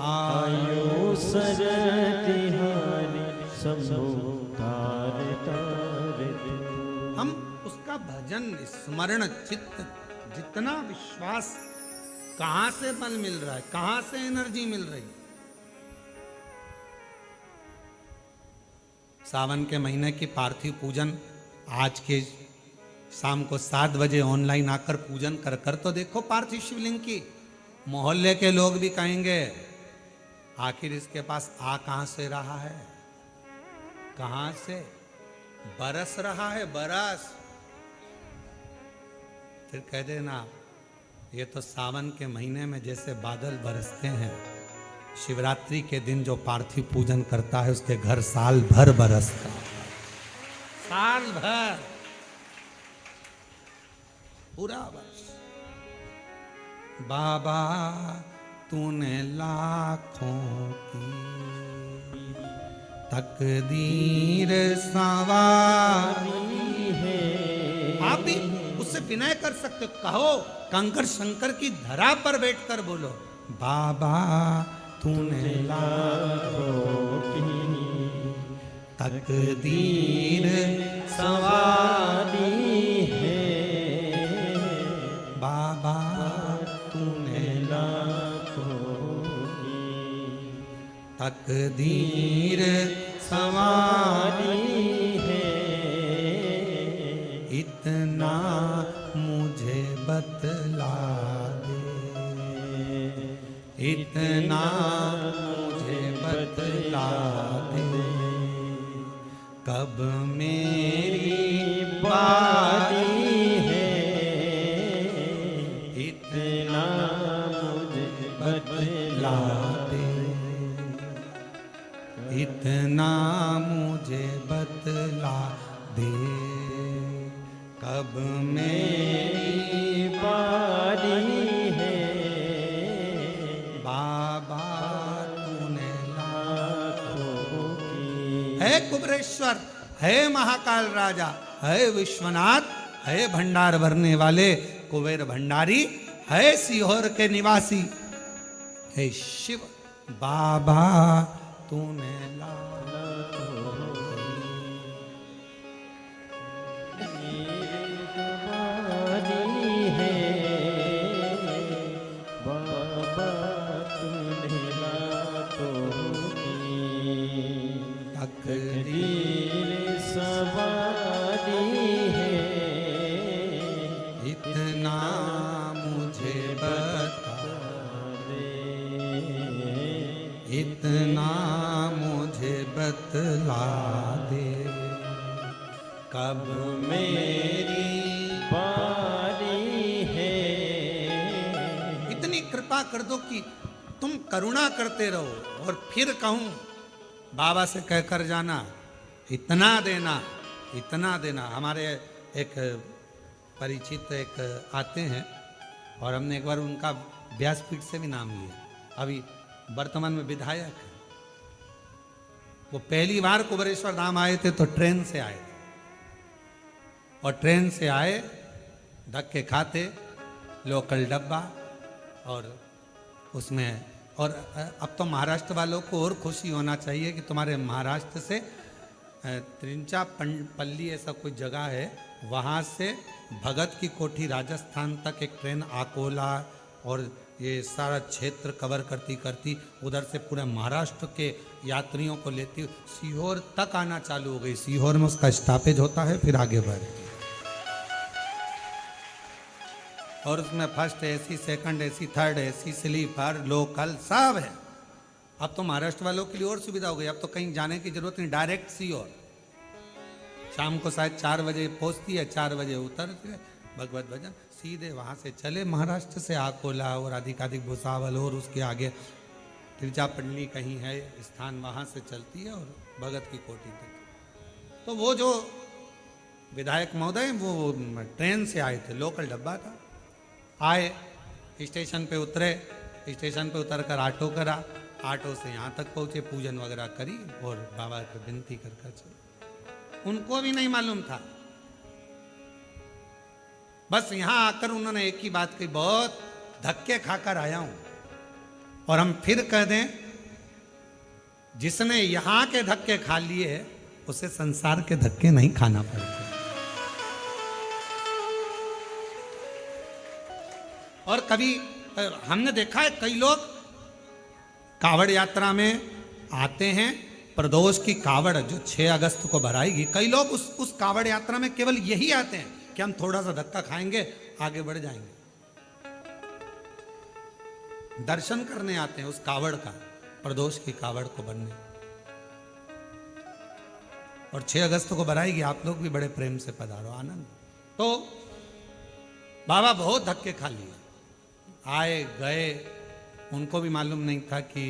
आयो सरतिहारी संभोकार तार तू। हम उसका भजन स्मरण चित्त, जितना विश्वास, कहां से बल मिल रहा है, कहां से एनर्जी मिल रही, सावन के महीने की पार्थिव पूजन आज के शाम को 7 बजे ऑनलाइन आकर पूजन कर कर तो देखो पार्थिव शिवलिंग की। मोहल्ले के लोग भी कहेंगे आखिर इसके पास आ कहां से रहा है, कहां से बरस रहा है, बरस। फिर कह देना ये तो सावन के महीने में जैसे बादल बरसते हैं, शिवरात्रि के दिन जो पार्थिव पूजन करता है उसके घर साल भर बरसता, साल भर पूरा वर्ष। बाबा तूने लाखों की तकदीर संवारी है। आप भी उससे विनय कर सकते, कहो कंकर शंकर की धरा पर बैठकर बोलो, बाबा तूने लाखों की तकदीर संवारी है, बाबा तूने लाखों की तकदीर संवारी है, इतना मुझे बतला दे, इतना मुझे बतला दे, कब मेरी बारी है, इतना मुझे बतला दे, इतना मुझे बतला दे, कब मेरी बारी है, बाबा तूने लाखों की। है कुबरेश्वर, है महाकाल राजा, है विश्वनाथ, है भंडार भरने वाले कुबेर भंडारी, है सीहोर के निवासी, है शिव बाबा तूने लाखों तकदीर सवारी है, इतना मुझे बता दे, इतना मुझे बतला दे, कब मेरी बारी है। इतनी कृपा कर दो कि तुम करुणा करते रहो। और फिर कहूं बाबा से कहकर जाना, इतना देना, इतना देना। हमारे एक परिचित एक आते हैं और हमने एक बार उनका व्यासपीठ से भी नाम लिया, अभी वर्तमान में विधायक है। वो पहली बार कुबरेश्वर धाम आए थे तो ट्रेन से आए थे, और ट्रेन से आए धक्के खाते, लोकल डब्बा, और उसमें। और अब तो महाराष्ट्र वालों को और खुशी होना चाहिए कि तुम्हारे महाराष्ट्र से त्रिंचापल्ली ऐसा कोई जगह है, वहाँ से भगत की कोठी राजस्थान तक एक ट्रेन अकोला और ये सारा क्षेत्र कवर करती करती उधर से पूरे महाराष्ट्र के यात्रियों को लेती सीहोर तक आना चालू हो गई। सीहोर में उसका स्टॉपेज होता है, फिर आगे बढ़ती, और उसमें first AC, second AC, third AC, sleeper, local सब है। अब तो महाराष्ट्र वालों के लिए और सुविधा हो गई, अब तो कहीं जाने की जरूरत नहीं, डायरेक्ट सीहोर। शाम को शायद 4 बजे पहुंचती है, 4 बजे उतरती है, भगवत भजन सीधे वहां से चले महाराष्ट्र से अकोला और अधिकाधिक भुसावल और उसके आगे तिरचापल्ली कहीं है स्थान, वहां से चलती है और भगत की कोठी तक। तो वो जो विधायक महोदय वो ट्रेन से आए थे, लोकल डब्बा था। आए, स्टेशन पे उतरे, स्टेशन पे उतर कर ऑटो करा, ऑटो से यहाँ तक पहुँचे, पूजन वगैरह करी और बाबा को विनती कर चले। उनको भी नहीं मालूम था, बस यहाँ आकर उन्होंने एक ही बात कही, बहुत धक्के खाकर आया हूं। और हम फिर कह दें, जिसने यहाँ के धक्के खा लिए उसे संसार के धक्के नहीं खाना पड़ते। और कभी हमने देखा है कई लोग कावड़ यात्रा में आते हैं प्रदोष की कावड़ जो 6 अगस्त को भराएगी, कई लोग उस कावड़ यात्रा में केवल यही आते हैं कि हम थोड़ा सा धक्का खाएंगे, आगे बढ़ जाएंगे। दर्शन करने आते हैं उस कावड़ का, प्रदोष की कावड़ को बनने। और 6 अगस्त को भराएगी, आप लोग भी बड़े प्रेम से पधारो, आनंद। तो बाबा बहुत धक्के खा लिए, आए गए, उनको भी मालूम नहीं था कि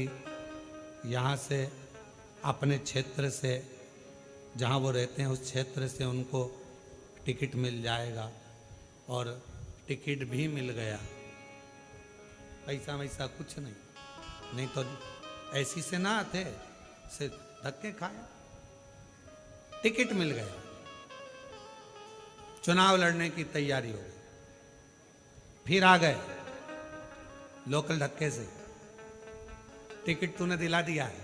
यहाँ से अपने क्षेत्र से, जहाँ वो रहते हैं उस क्षेत्र से उनको टिकट मिल जाएगा, और टिकट भी मिल गया। पैसा वैसा कुछ नहीं तो ऐसी से ना आते, से धक्के खाया, टिकट मिल गया, चुनाव लड़ने की तैयारी हो गई, फिर आ गए लोकल धक्के से, टिकट तूने दिला दिया है,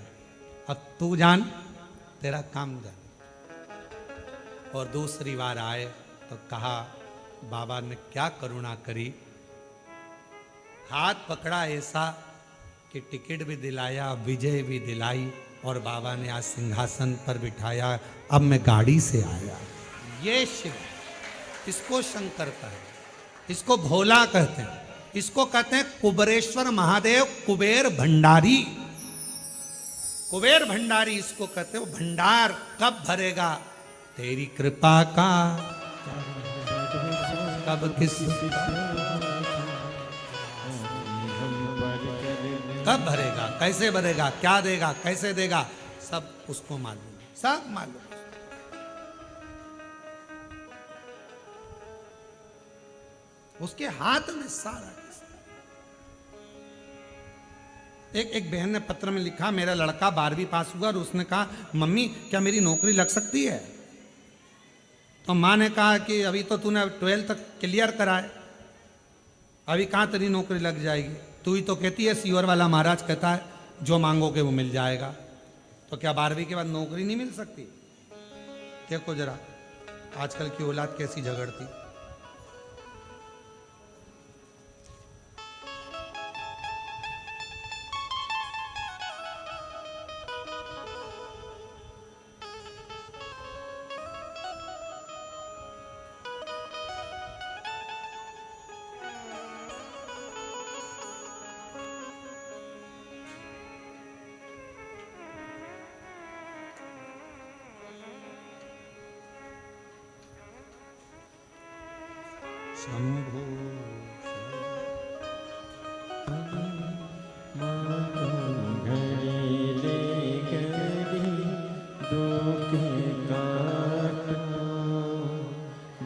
अब तू जान, तेरा काम जान। और दूसरी बार आए तो कहा, बाबा ने क्या करुणा करी, हाथ पकड़ा ऐसा कि टिकट भी दिलाया, विजय भी दिलाई, और बाबा ने आज सिंहासन पर बिठाया। अब मैं गाड़ी से आया। ये शिव, इसको शंकर कहते हैं, इसको भोला कहते हैं, इसको कहते हैं कुबेरेश्वर महादेव, कुबेर भंडारी। कुबेर भंडारी इसको कहते हैं। वो भंडार कब भरेगा, तेरी कृपा का कब किस कब भरेगा, कैसे भरेगा, क्या देगा, कैसे देगा, सब उसको मालूम, सब मालूम। उसके हाथ में सारा। एक बहन ने पत्र में लिखा, मेरा लड़का 12वीं पास हुआ और उसने कहा, मम्मी क्या मेरी नौकरी लग सकती है? तो माँ ने कहा कि अभी तो तूने 12th तक क्लियर करा है, अभी कहाँ तेरी नौकरी लग जाएगी? तू ही तो कहती है, सीवर वाला महाराज कहता है जो मांगोगे वो मिल जाएगा। तो क्या 12वीं के बाद नौकरी नहीं मिल सकती? देखो जरा आजकल की औलाद कैसी झगड़ती। शंभो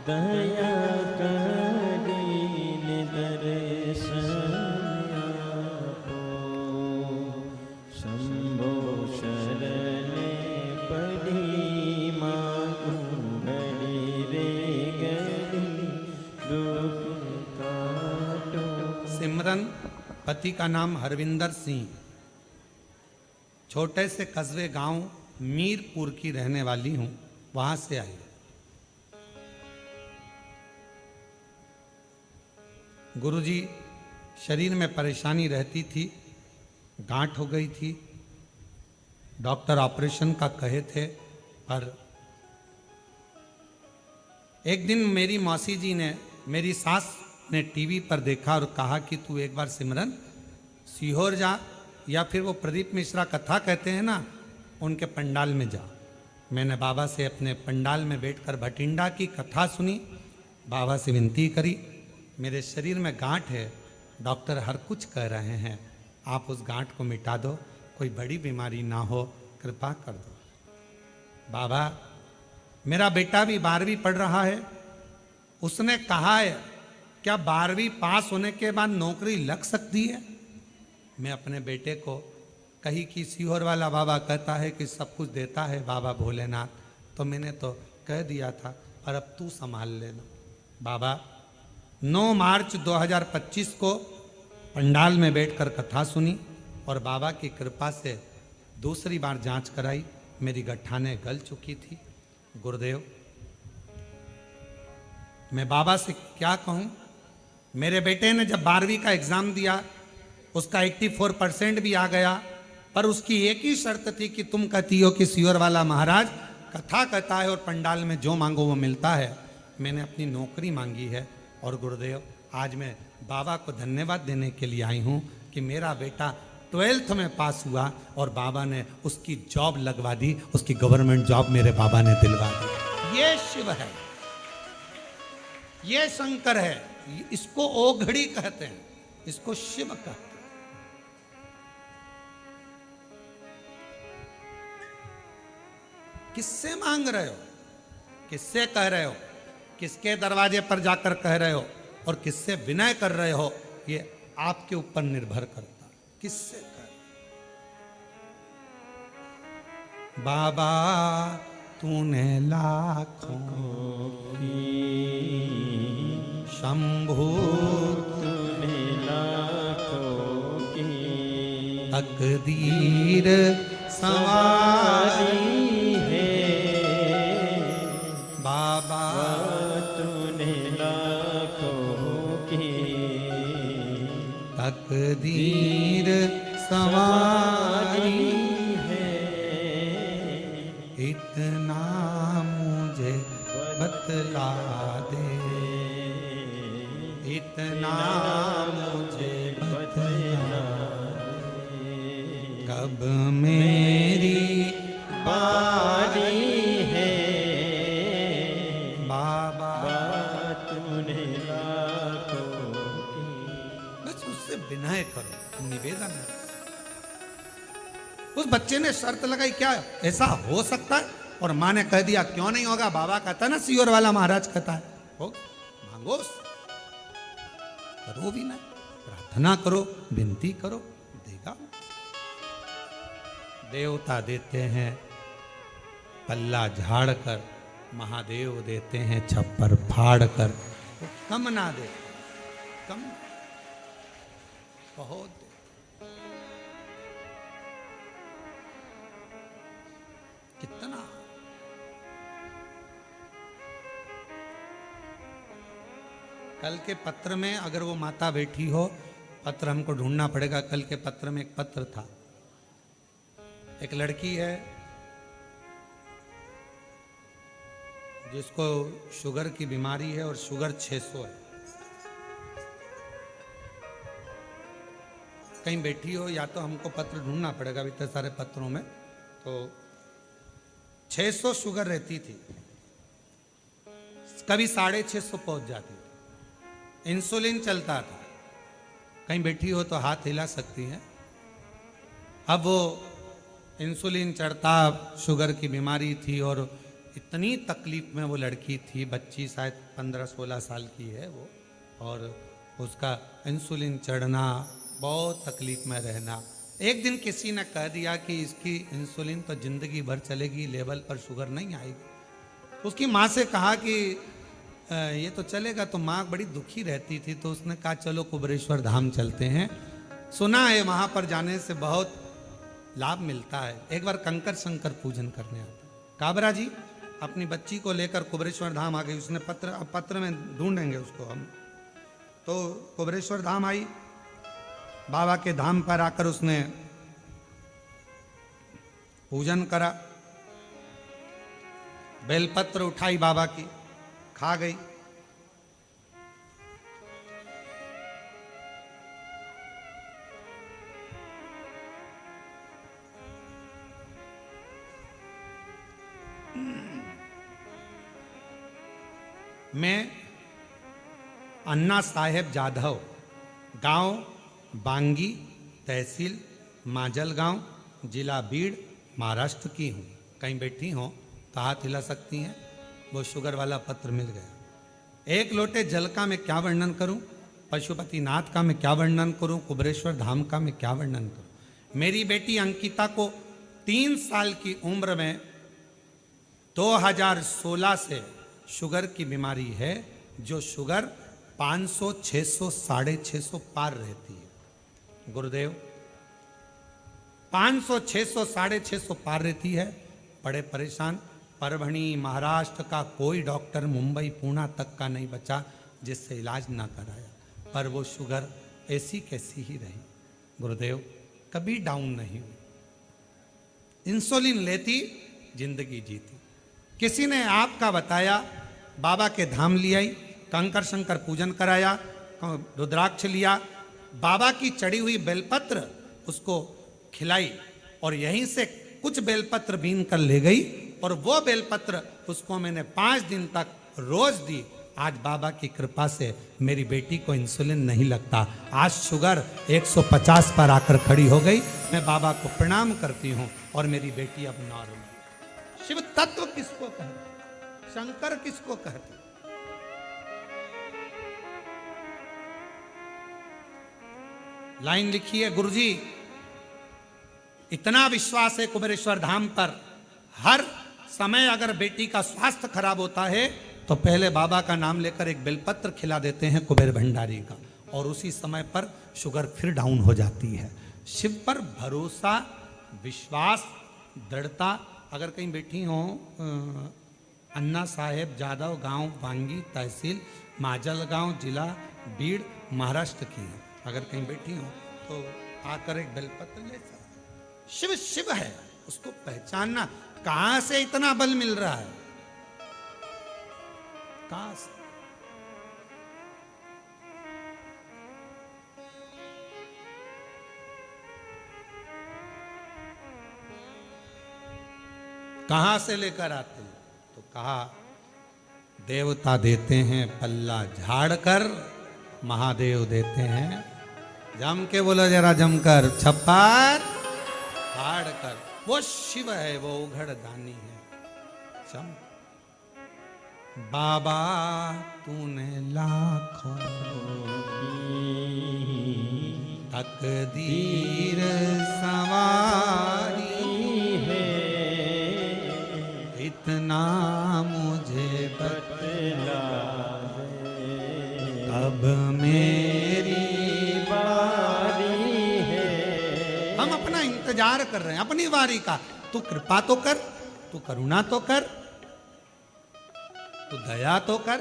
दया करीन दर्शन शंभो शरणे पड़ी मांगू घड़ी रे घड़ी दुख काटो। सिमरन, पति का नाम हरविंदर सिंह, छोटे से कस्बे गांव मीरपुर की रहने वाली हूं, वहां से आई। गुरुजी, शरीर में परेशानी रहती थी, गांठ हो गई थी, डॉक्टर ऑपरेशन का कहे थे, पर एक दिन मेरी मौसी जी ने, मेरी सास ने टीवी पर देखा और कहा कि तू एक बार सिमरन सीहोर जा, या फिर वो प्रदीप मिश्रा कथा कहते हैं ना, उनके पंडाल में जा। मैंने बाबा से अपने पंडाल में बैठकर भटिंडा की कथा सुनी, बाबा से विनती करी, मेरे शरीर में गांठ है, डॉक्टर हर कुछ कह रहे हैं, आप उस गांठ को मिटा दो, कोई बड़ी बीमारी ना हो, कृपा कर दो। बाबा, मेरा बेटा भी 12वीं पढ़ रहा है, उसने कहा है क्या 12वीं पास होने के बाद नौकरी लग सकती है? मैं अपने बेटे को कही कि सीहोर वाला बाबा कहता है कि सब कुछ देता है बाबा भोलेनाथ, तो मैंने तो कह दिया था, पर अब तू संभाल लेना। बाबा 9 मार्च 2025 को पंडाल में बैठकर कथा सुनी और बाबा की कृपा से दूसरी बार जांच कराई, मेरी गठाने गल चुकी थी। गुरुदेव, मैं बाबा से क्या कहूँ, मेरे बेटे ने जब 12वीं का एग्ज़ाम दिया उसका 84% भी आ गया, पर उसकी एक ही शर्त थी कि तुम कहती हो कि सियोर वाला महाराज कथा कहता है और पंडाल में जो मांगो वो मिलता है। मैंने अपनी नौकरी मांगी है और गुरुदेव आज मैं बाबा को धन्यवाद देने के लिए आई हूँ कि मेरा बेटा 12th में पास हुआ और बाबा ने उसकी जॉब लगवा दी, उसकी गवर्नमेंट जॉब मेरे बाबा ने दिलवा दी। ये शिव है, ये शंकर है, इसको ओघड़ी कहते हैं, इसको शिव कहते हैं। किससे मांग रहे हो, किससे कह रहे हो, किसके दरवाजे पर जाकर कह रहे हो और किससे विनय कर रहे हो, ये आपके ऊपर निर्भर करता है किससे कह रहे हो। बाबा तूने लाखों शंभू तूने लाखों की तकदीर सवारी है बाबा तूने लाखों की तकदीर सवारी है इतना मुझे बतला दे, इतना मुझे बतला कब मेरी बारी है बाबा। तूने लाखों की बस उससे विनय करो, निवेदन है। उस बच्चे ने शर्त लगाई, क्या ऐसा हो सकता है? और माँ ने कह दिया क्यों नहीं होगा, बाबा कहता ना सियोर वाला महाराज कहता है, हो मांगो करो भी ना, प्रार्थना करो, विनती करो, देगा। देवता देते हैं पल्ला झाड़ कर, महादेव देते हैं छप्पर फाड़ कर, तो कम ना दे, कम बहुत दे। कितना कल के पत्र में अगर वो माता बैठी हो, पत्र हमको ढूंढना पड़ेगा। कल के पत्र में एक पत्र था, एक लड़की है जिसको शुगर की बीमारी है और शुगर 600 है। कहीं बैठी हो, या तो हमको पत्र ढूंढना पड़ेगा इतने सारे पत्रों में। तो 600 शुगर रहती थी, कभी 650 पहुंच जाती थी, इंसुलिन चलता था। कहीं बैठी हो तो हाथ हिला सकती है। अब वो इंसुलिन चढ़ता, शुगर की बीमारी थी और इतनी तकलीफ में वो लड़की थी, बच्ची शायद 15-16 साल की है वो, और उसका इंसुलिन चढ़ना, बहुत तकलीफ में रहना। एक दिन किसी ने कह दिया कि इसकी इंसुलिन तो जिंदगी भर चलेगी, लेवल पर शुगर नहीं आएगी। उसकी माँ से कहा कि ये तो चलेगा, तो माँ बड़ी दुखी रहती थी। तो उसने कहा चलो कुबरेश्वर धाम चलते हैं, सुना है वहाँ पर जाने से बहुत लाभ मिलता है। एक बार कंकर शंकर पूजन करने आते। काबरा जी अपनी बच्ची को लेकर कुबरेश्वर धाम आ गई। उसने पत्र में ढूंढेंगे उसको हम। तो कुबरेश्वर धाम आई, बाबा के धाम पर आकर उसने पूजन करा, बेलपत्र उठाई बाबा की, खा गई। मैं अन्ना साहेब जाधव, गांव बांगी, तहसील माजलगांव, जिला बीड़, महाराष्ट्र की हूँ। कहीं बैठी हो तो हाथ हिला सकती हैं। वो शुगर वाला पत्र मिल गया। एक लोटे जल का मैं क्या वर्णन करूं, पशुपतिनाथ का मैं क्या वर्णन करूं, कुबरेश्वर धाम का मैं क्या वर्णन करूं। मेरी बेटी अंकिता को 3 साल की उम्र में 2016 से शुगर की बीमारी है, जो शुगर 500, 600, 650 पार रहती है। गुरुदेव 500, 600, 650 पार रहती है। बड़े परेशान। परभणी महाराष्ट्र का कोई डॉक्टर मुंबई पूना तक का नहीं बचा जिससे इलाज ना कराया, पर वो शुगर ऐसी कैसी ही रही। गुरुदेव कभी डाउन नहीं हुई, इंसुलिन लेती, जिंदगी जीती। किसी ने आपका बताया, बाबा के धाम ले आई, कंकर शंकर पूजन कराया, रुद्राक्ष लिया, बाबा की चढ़ी हुई बेलपत्र उसको खिलाई और यहीं से कुछ बेलपत्र बीन कर ले गई और वो बेलपत्र उसको मैंने 5 दिन तक रोज दी। आज बाबा की कृपा से मेरी बेटी को इंसुलिन नहीं लगता। आज शुगर 150 पर आकर खड़ी हो गई। मैं बाबा को प्रणाम करती हूँ और मेरी बेटी अब नॉर्मल। शिव तत्व किसको कहते, शंकर किसको कहते? लाइन लिखी है, गुरुजी इतना विश्वास है कुबेरेश्वर धाम पर, हर समय अगर बेटी का स्वास्थ्य खराब होता है तो पहले बाबा का नाम लेकर एक बेलपत्र खिला देते हैं कुबेर भंडारी का, और उसी समय पर शुगर फिर डाउन हो जाती है। शिव पर भरोसा, विश्वास, दृढ़ता। अगर कहीं बैठी हो, अन्ना साहेब जादव गांव, वांगी तहसील माजलगांव, जिला बीड़, महाराष्ट्र की है, अगर कहीं बैठी हो तो आकर एक बेलपत्र ले सकते। शिव शिव है, उसको पहचानना। कहां से इतना बल मिल रहा है, कहां से? कहां से लेकर आते हैं? तो कहा देवता देते हैं पल्ला झाड़ कर, महादेव देते हैं जम के, बोलो जरा जमकर, छप्पर फाड़ कर। वो शिव है, वो उघड़ दानी है। चम बाबा तूने लाखों तकदीर सवारी है, इतना मुझे बतला अब मेरी बारी है। हम अपना इंतजार कर रहे हैं अपनी बारी का। तू कृपा तो कर, तू करुणा तो कर, तू दया तो कर।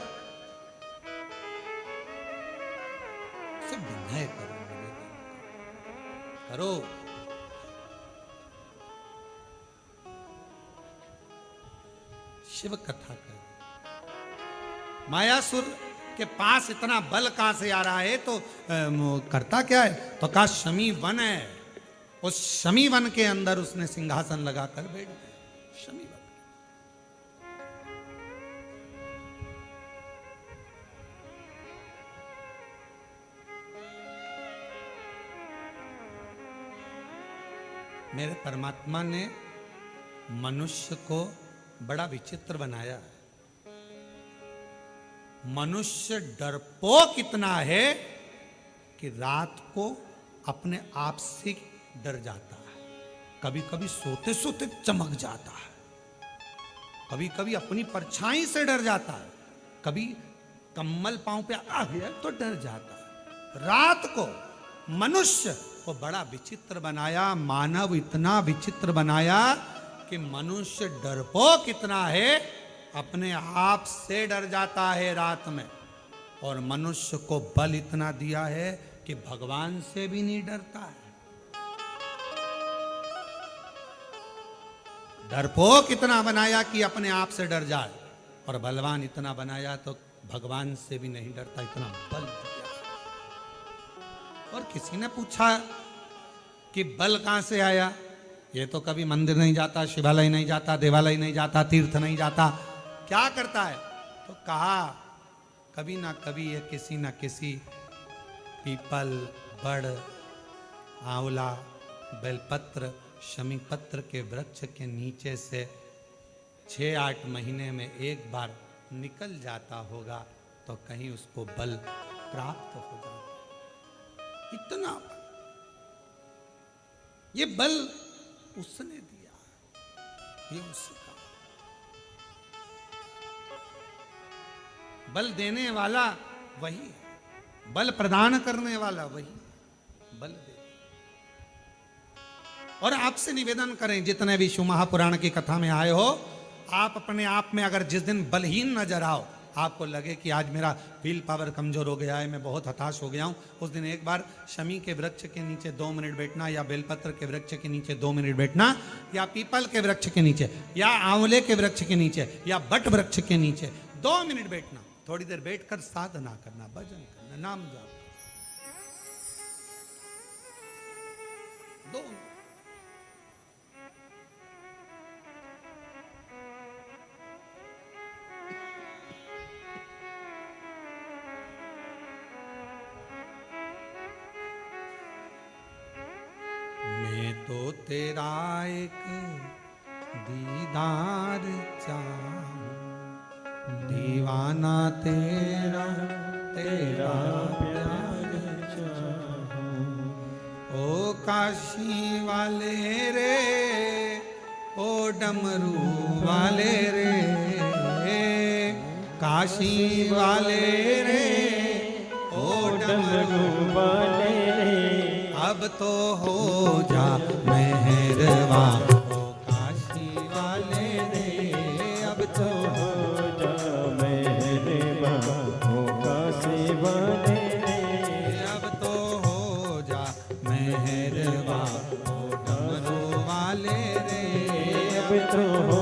सब विनय करो, करो। शिव कथा कर। मायासुर के पास इतना बल कहां से आ रहा है? तो करता क्या है? तो कहा शमी वन है, उस शमी वन के अंदर उसने सिंहासन लगाकर बैठ गया। शमी वन। मेरे परमात्मा ने मनुष्य को बड़ा विचित्र बनाया है। मनुष्य डरपोक इतना है कि रात को अपने आप से डर जाता है। कभी कभी सोते सोते चमक जाता है, कभी कभी अपनी परछाई से डर जाता है, कभी कम्बल पांव पे आ गया तो डर जाता है। रात को मनुष्य को बड़ा विचित्र बनाया। मानव इतना विचित्र बनाया कि मनुष्य डरपोक इतना है, अपने आप से डर जाता है रात में। और मनुष्य को बल इतना दिया है कि भगवान से भी नहीं डरता है। डरपोक इतना बनाया कि अपने आप से डर जाए, और बलवान इतना बनाया तो भगवान से भी नहीं डरता, इतना बल दिया। और किसी ने पूछा कि बल कहां से आया? ये तो कभी मंदिर नहीं जाता, शिवालय नहीं जाता, देवालय नहीं जाता, तीर्थ नहीं जाता, क्या करता है? तो कहा कभी ना कभी ये किसी ना किसी पीपल, बड़, आंवला, बेलपत्र, शमी पत्र के वृक्ष के नीचे से 6-8 महीने में एक बार निकल जाता होगा तो कहीं उसको बल प्राप्त हो जाता। इतना ये बल उसने दिया, ये उसका बल देने वाला वही है, बल प्रदान करने वाला वही बल दे। और आपसे निवेदन करें, जितने भी शिव महापुराण की कथा में आए हो, आप अपने आप में अगर जिस दिन बलहीन नजर आओ, आपको लगे कि आज मेरा विल पावर कमज़ोर हो गया है, मैं बहुत हताश हो गया हूँ, उस दिन एक बार शमी के वृक्ष के नीचे 2 मिनट बैठना, या बेलपत्र के वृक्ष के नीचे 2 मिनट बैठना, या पीपल के वृक्ष के नीचे, या आंवले के वृक्ष के नीचे, या बट वृक्ष के नीचे 2 मिनट बैठना। थोड़ी देर बैठकर साधना करना, भजन करना, नाम जाप। 2 तो तेरा एक दीदार चाहूं, दीवाना तेरा तेरा प्यार चाहूं। ओ काशी वाले रे, ओ डमरू वाले रे, काशी वाले रे, ओ डमरू वाले रे, अब तो हो जा मेहरवा, ओ काशी वाले रे, अब तो हो जा मेहरवा, ओ काशी वाले रे, अब तो हो जा मेहरवा, ओ डमरू वाले रे, अब तो हो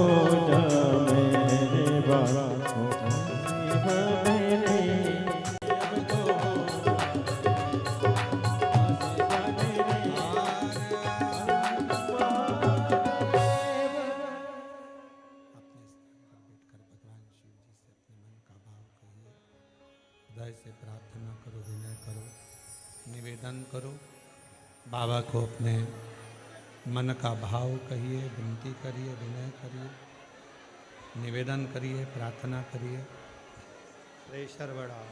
जा मेहरवा, ओ काशी वाले रे। से प्रार्थना करो, विनय करो, निवेदन करो, बाबा को अपने मन का भाव कहिए, विनती करिए, विनय करिए, निवेदन करिए, प्रार्थना करिए। प्रेशर बढ़ाओ,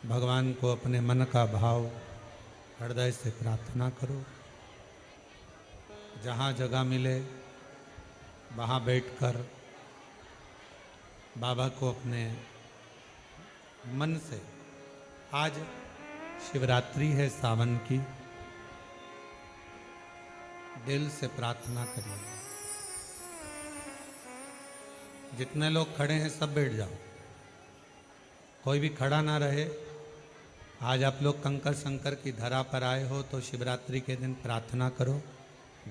भगवान को अपने मन का भाव हृदय से प्रार्थना करो। जहाँ जगह मिले वहाँ बैठकर बाबा को अपने मन से, आज शिवरात्रि है सावन की, दिल से प्रार्थना करिए। जितने लोग खड़े हैं सब बैठ जाओ, कोई भी खड़ा ना रहे। आज आप लोग कंकर शंकर की धरा पर आए हो तो शिवरात्रि के दिन प्रार्थना करो,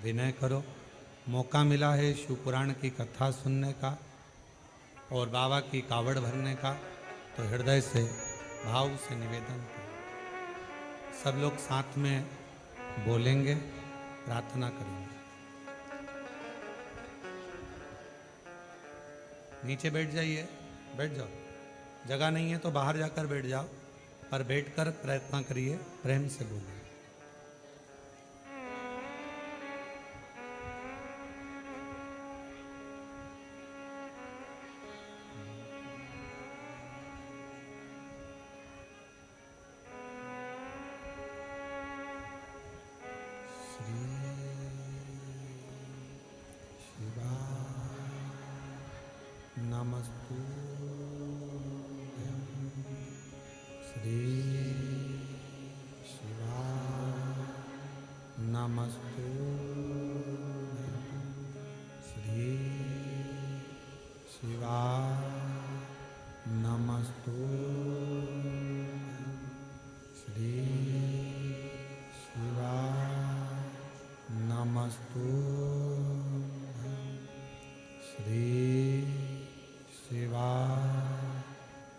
विनय करो। मौका मिला है शिव पुराण की कथा सुनने का और बाबा की कावड़ भरने का, तो हृदय से भाव से निवेदन करो। सब लोग साथ में बोलेंगे, प्रार्थना करेंगे। नीचे बैठ जाइए, बैठ जाओ, जगह नहीं है तो बाहर जाकर बैठ जाओ, पर बैठकर प्रयत्न करिए, प्रेम से बोलिए।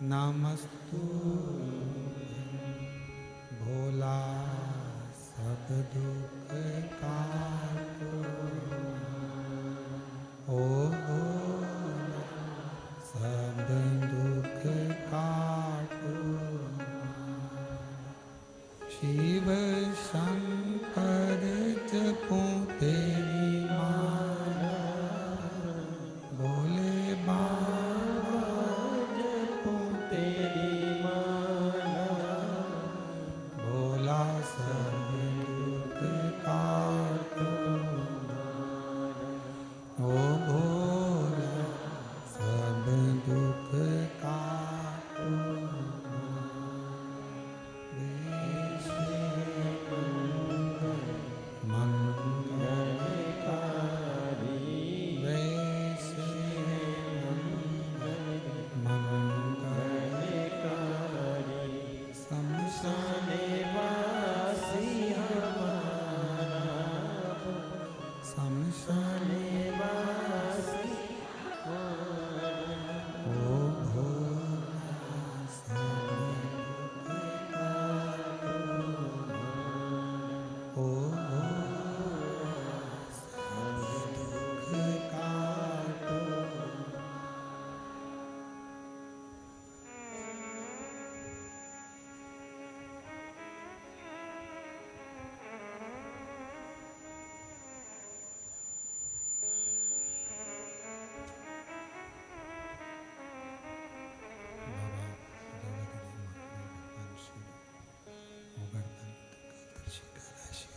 नमस्तु भोला सब दुख काटो, ओ भोला सब दुख काटो। शिव शंकर जपो तेरी माला, भोले बाबा जपो तेरी माला, भोला सब दुख काटो, ओ भोला सब दुख काटो। मंगल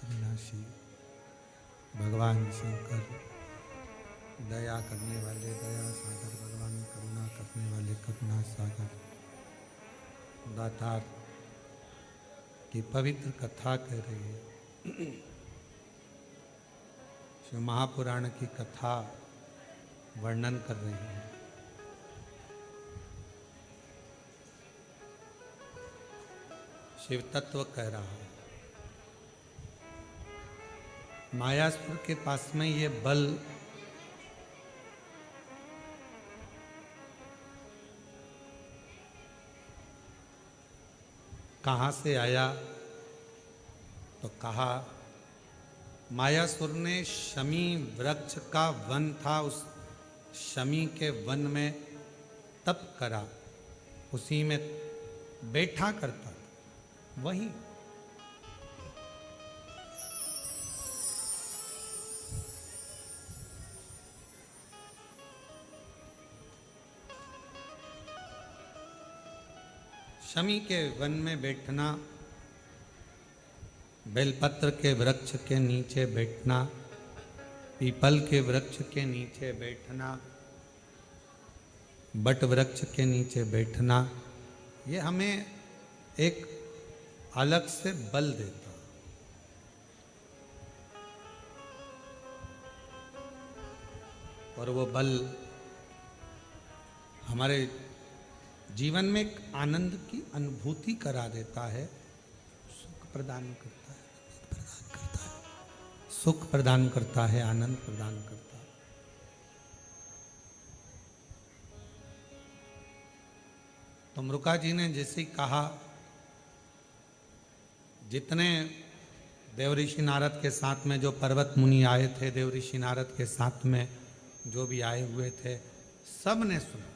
विनाशी भगवान शंकर, दया करने वाले दया सागर भगवान, करुणा करने वाले करुणा सागर, दातार की पवित्र कथा कह रही है। शिव महापुराण की कथा वर्णन कर रही है। शिव तत्व कह रहा है। मायासुर के पास में ये बल कहाँ से आया? तो कहा मायासुर ने शमी वृक्ष का वन था, उस शमी के वन में तप करा, उसी में बैठा करता था। वही शमी के वन में बैठना, बेलपत्र के वृक्ष के नीचे बैठना, पीपल के वृक्ष के नीचे बैठना, बट वृक्ष के नीचे बैठना, ये हमें एक अलग से बल देता। और वो बल हमारे जीवन में एक आनंद की अनुभूति करा देता है, सुख प्रदान करता है, सुख प्रदान करता है, आनंद प्रदान करता है। तो मृका जी ने जैसे ही कहा, जितने देवऋषि नारद के साथ में जो पर्वत मुनि आए थे, देवऋषि नारद के साथ में जो भी आए हुए थे, सब ने सुना।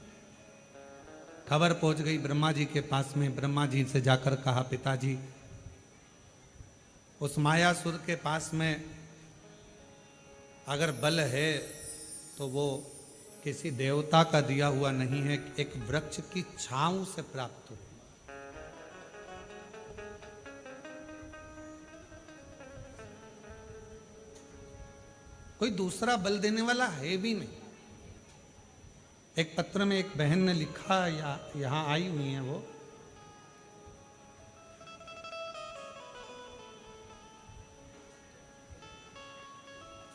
खबर पहुंच गई ब्रह्मा जी के पास में। ब्रह्मा जी से जाकर कहा, पिताजी उस मायासुर के पास में अगर बल है तो वो किसी देवता का दिया हुआ नहीं है, एक वृक्ष की छांव से प्राप्त हो। कोई दूसरा बल देने वाला है भी नहीं। एक पत्र में एक बहन ने लिखा, या यहां आई हुई है वो,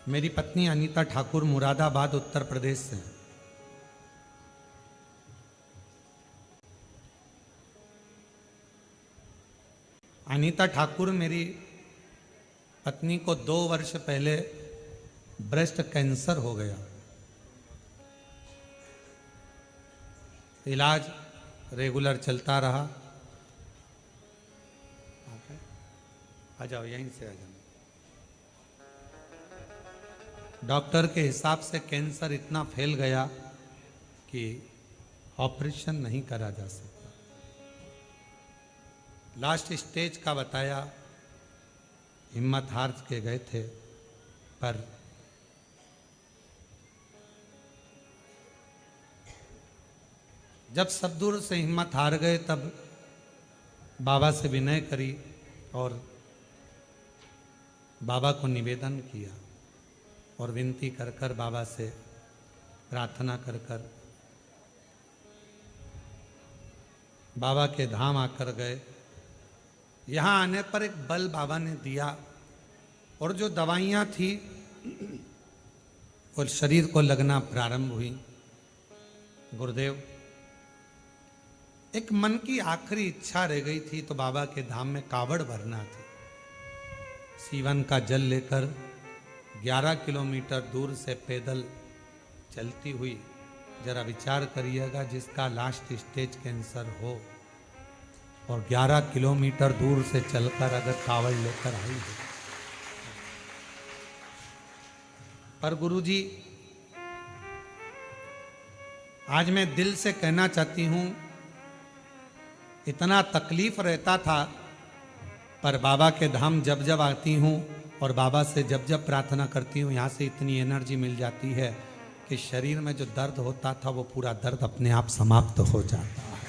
मेरी पत्नी अनीता ठाकुर मुरादाबाद उत्तर प्रदेश से। अनीता ठाकुर मेरी पत्नी को 2 वर्ष पहले ब्रेस्ट कैंसर हो गया। इलाज रेगुलर चलता रहा। आ जाओ, यहीं से आ जाओ। डॉक्टर के हिसाब से कैंसर इतना फैल गया कि ऑपरेशन नहीं करा जा सकता। लास्ट स्टेज का बताया, हिम्मत हार के गए थे, पर जब सब दूर से हिम्मत हार गए तब बाबा से विनय करी और बाबा को निवेदन किया और विनती कर कर बाबा से प्रार्थना कर कर बाबा के धाम आकर गए। यहाँ आने पर एक बल बाबा ने दिया और जो दवाइयाँ थी और शरीर को लगना प्रारंभ हुई। गुरुदेव, एक मन की आखिरी इच्छा रह गई थी, तो बाबा के धाम में कावड़ भरना थी। सीवन का जल लेकर 11 किलोमीटर दूर से पैदल चलती हुई। जरा विचार करिएगा, जिसका लास्ट स्टेज कैंसर हो और 11 किलोमीटर दूर से चलकर अगर कावड़ लेकर आई हो। पर गुरुजी, आज मैं दिल से कहना चाहती हूं, इतना तकलीफ रहता था, पर बाबा के धाम जब जब आती हूँ और बाबा से जब जब प्रार्थना करती हूँ, यहाँ से इतनी एनर्जी मिल जाती है कि शरीर में जो दर्द होता था वो पूरा दर्द अपने आप समाप्त हो जाता है।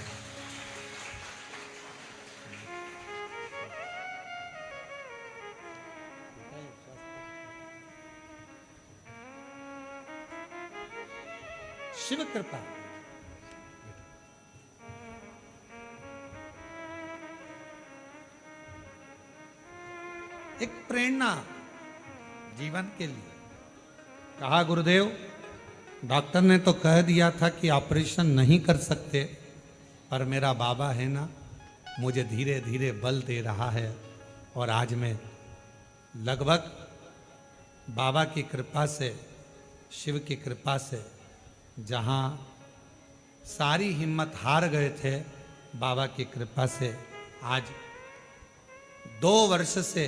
शिव कृपा। एक प्रेरणा जीवन के लिए। कहा गुरुदेव, डॉक्टर ने तो कह दिया था कि ऑपरेशन नहीं कर सकते, पर मेरा बाबा है ना, मुझे धीरे धीरे बल दे रहा है और आज मैं लगभग बाबा की कृपा से, शिव की कृपा से, जहाँ सारी हिम्मत हार गए थे, बाबा की कृपा से आज 2 वर्ष से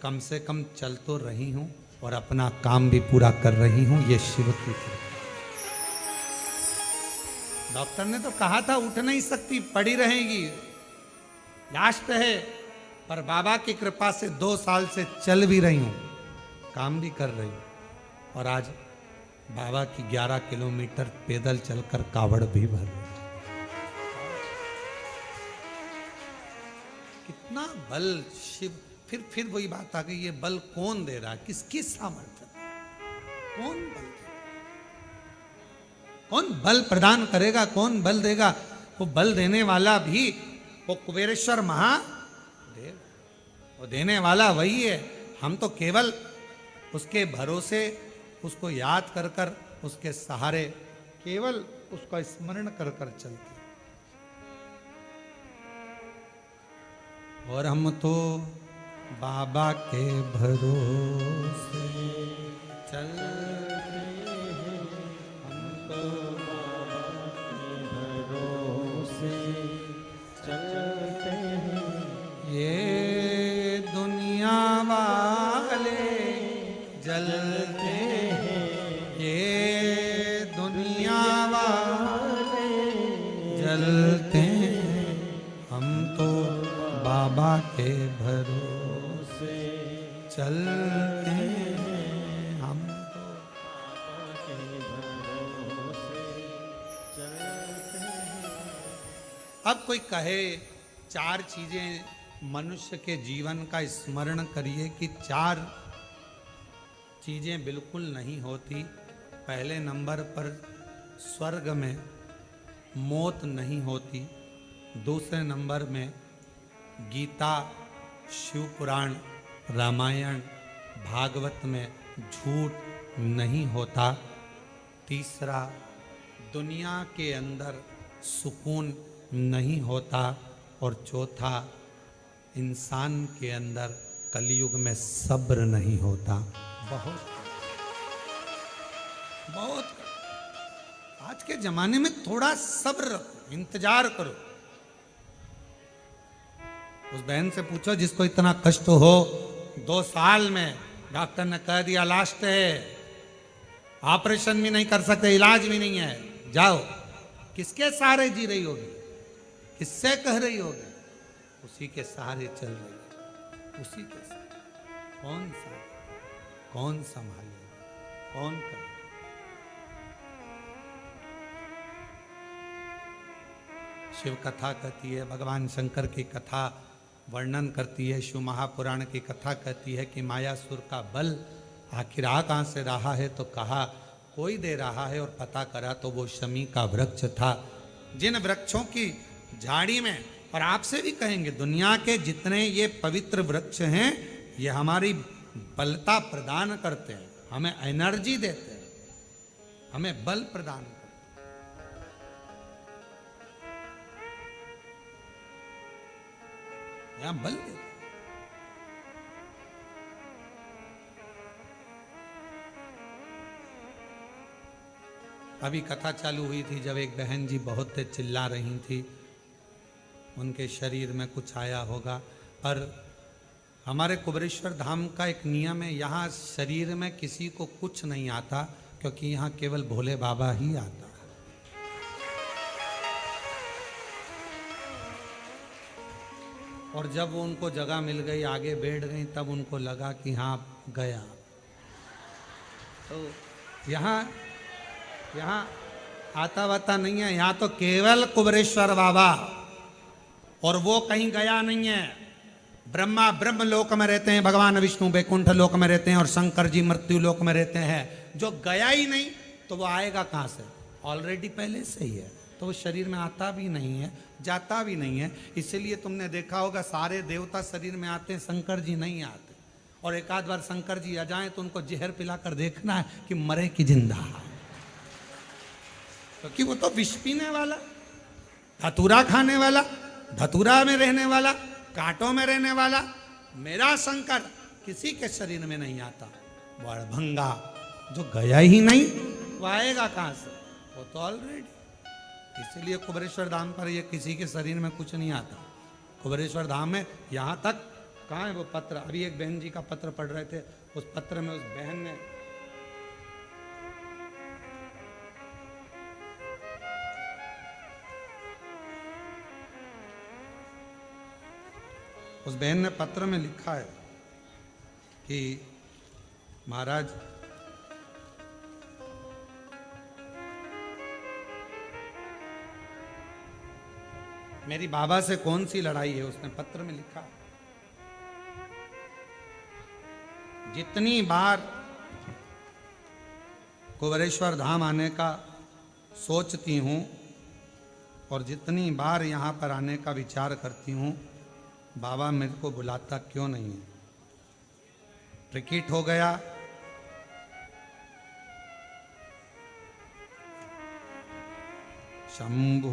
कम चल तो रही हूँ और अपना काम भी पूरा कर रही हूँ। ये शिव की कृपा। डॉक्टर ने तो कहा था उठ नहीं सकती, पड़ी रहेगी, लास्ट है, पर बाबा की कृपा से 2 साल से चल भी रही हूँ, काम भी कर रही हूँ और आज बाबा की 11 किलोमीटर पैदल चलकर कावड़ भी भर रही हूँ। कितना बल शिव। फिर वही बात आ गई, ये बल कौन दे रहा है, किसकी सामर्थ्य, कौन बल, कौन बल प्रदान करेगा, कौन बल देगा? वो बल देने वाला भी वो कुबेरेश्वर महादेव, वो देने वाला वही है। हम तो केवल उसके भरोसे, उसको याद कर कर, उसके सहारे केवल उसका स्मरण कर कर चलते। और हम तो बाबा के भरोसे चलते हैं, हम तो बाबा के भरोसे चलते हैं। ये दुनिया वाले जलते हैं, ये दुनिया वाले जलते हैं, हम तो बाबा के भरोसे चलते हैं, हम तो बाबा के भरोसे चलते हैं। अब कोई कहे 4 चीजें मनुष्य के जीवन का स्मरण करिए कि 4 चीजें बिल्कुल नहीं होती। पहले नंबर पर स्वर्ग में मौत नहीं होती, दूसरे नंबर में गीता, शिव पुराण, रामायण, भागवत में झूठ नहीं होता, तीसरा दुनिया के अंदर सुकून नहीं होता और चौथा इंसान के अंदर कलयुग में सब्र नहीं होता। बहुत बहुत आज के जमाने में थोड़ा सब्र रखो, इंतजार करो। उस बहन से पूछो जिसको इतना कष्ट हो, 2 साल में डॉक्टर ने कह दिया लास्ट है, ऑपरेशन भी नहीं कर सकते, इलाज भी नहीं है, जाओ। किसके सहारे जी रही होगी, किससे कह रही होगी? उसी के सहारे चल रही है, उसी के सहारे। कौन संभालेगा, कौन करेगा? शिव कथा कहती है, भगवान शंकर की कथा वर्णन करती है, शिव महापुराण की कथा कहती है कि मायासुर का बल आखिर आ कहाँ से रहा है, तो कहा कोई दे रहा है, और पता करा तो वो शमी का वृक्ष था। जिन वृक्षों की झाड़ी में, और आपसे भी कहेंगे दुनिया के जितने ये पवित्र वृक्ष हैं, ये हमारी बलता प्रदान करते हैं, हमें एनर्जी देते हैं, हमें बल प्रदान करते हैं। यहाँ बल देते हैं। अभी कथा चालू हुई थी जब एक बहन जी बहुत तेज चिल्ला रही थी, उनके शरीर में कुछ आया होगा। पर हमारे कुबेरेश्वर धाम का एक नियम है, यहाँ शरीर में किसी को कुछ नहीं आता, क्योंकि यहाँ केवल भोले बाबा ही आता है। और जब वो उनको जगह मिल गई, आगे बैठ गई, तब उनको लगा कि हाँ गया। तो यहाँ आता वाता नहीं है, यहाँ तो केवल कुबेरेश्वर बाबा, और वो कहीं गया नहीं है। ब्रह्मा ब्रह्म लोक में रहते हैं, भगवान विष्णु बैकुंठ लोक में रहते हैं, और शंकर जी मृत्यु लोक में रहते हैं। जो गया ही नहीं तो वो आएगा कहाँ से? ऑलरेडी पहले से ही है, तो वो शरीर में आता भी नहीं है, जाता भी नहीं है। इसीलिए तुमने देखा होगा सारे देवता शरीर में आते हैं, शंकर जी नहीं आते। और एक आध बार शंकर जी आ जाएं तो उनको जहर पिलाकर देखना है कि मरे कि जिंदा है, क्योंकि वो तो विष पीने वाला, धतूरा खाने वाला, धतूरा में रहने वाला, कांटों में रहने वाला मेरा शंकर किसी के शरीर में नहीं आता। बड़भंगा जो गया ही नहीं वो आएगा कहां से, वो तो ऑलरेडी। इसीलिए कुबेरेश्वर धाम पर ये किसी के शरीर में कुछ नहीं आता। कुबेरेश्वर धाम में यहाँ तक, कहाँ है वो पत्र, अभी एक बहन जी का पत्र पढ़ रहे थे, उस पत्र में उस बहन ने पत्र में लिखा है कि महाराज मेरी बाबा से कौन सी लड़ाई है, उसने पत्र में लिखा, जितनी बार कुबेरेश्वर धाम आने का सोचती हूँ और जितनी बार यहाँ पर आने का विचार करती हूँ, बाबा मेरे को बुलाता क्यों नहीं है। टिकट हो गया, शंभु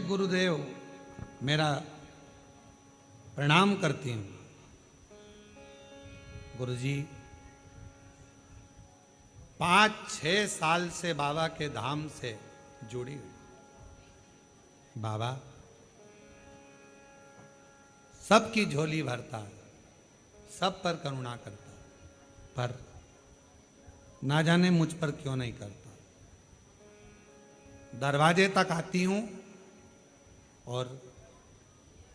गुरुदेव मेरा प्रणाम करती हूँ। गुरुजी 5-6 साल से बाबा के धाम से जुड़ी हुई। बाबा सबकी झोली भरता है, सब पर करुणा करता है, पर ना जाने मुझ पर क्यों नहीं करता। दरवाजे तक आती हूँ और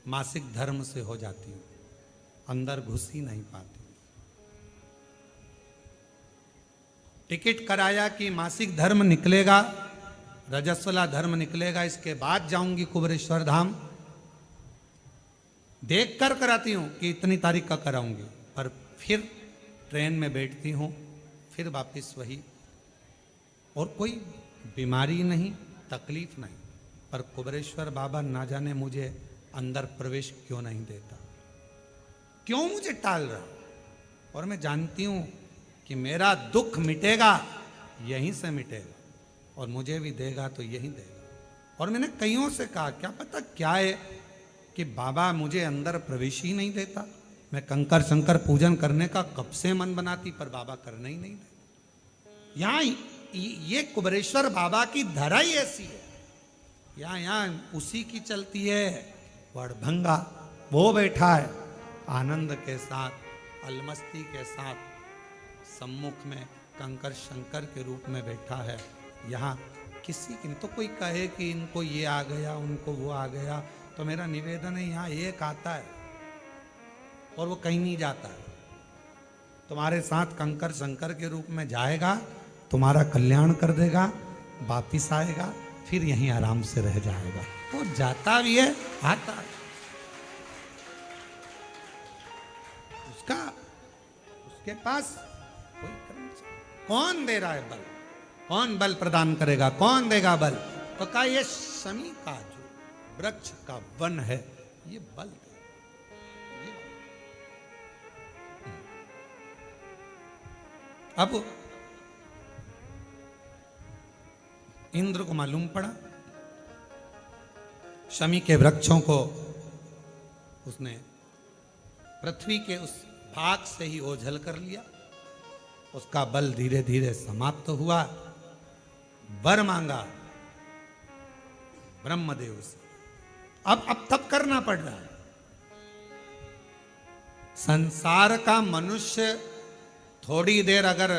मासिक धर्म से हो जाती हूँ, अंदर घुस ही नहीं पाती। टिकट कराया कि मासिक धर्म निकलेगा, रजस्वला धर्म निकलेगा, इसके बाद जाऊंगी कुबेरेश्वर धाम। देख कर कराती हूँ कि इतनी तारीख का कराऊंगी, पर फिर ट्रेन में बैठती हूँ, फिर वापस वही। और कोई बीमारी नहीं, तकलीफ नहीं, पर कुबेरेश्वर बाबा ना जाने मुझे अंदर प्रवेश क्यों नहीं देता, क्यों मुझे टाल रहा। और मैं जानती हूं कि मेरा दुख मिटेगा यहीं से मिटेगा, और मुझे भी देगा तो यहीं देगा। और मैंने कईयों से कहा क्या पता क्या है कि बाबा मुझे अंदर प्रवेश ही नहीं देता। मैं कंकर शंकर पूजन करने का कब से मन बनाती, पर बाबा करने ही नहीं देता। यहाँ ये कुबेरेश्वर बाबा की धरा ही ऐसी है, यहाँ उसी की चलती है। बड़भंगा वो बैठा है आनंद के साथ, अलमस्ती के साथ, सम्मुख में कंकर शंकर के रूप में बैठा है। यहाँ किसी की तो कोई कहे कि इनको ये आ गया, उनको वो आ गया, तो मेरा निवेदन है यहाँ एक आता है और वो कहीं नहीं जाता है। तुम्हारे साथ कंकर शंकर के रूप में जाएगा, तुम्हारा कल्याण कर देगा, वापिस आएगा, फिर यहीं आराम से रह जाएगा। वो जाता भी है, आता है। उसके पास कोई कर्म। कौन दे रहा है बल, कौन बल प्रदान करेगा, कौन देगा बल? तो कहा ये शमी का जो वृक्ष का वन है, ये बल दे। अब इंद्र को मालूम पड़ा, शमी के वृक्षों को उसने पृथ्वी के उस भाग से ही ओझल कर लिया। उसका बल धीरे धीरे समाप्त हुआ। वर मांगा ब्रह्मदेव से। अब तप करना पड़ रहा है। संसार का मनुष्य थोड़ी देर अगर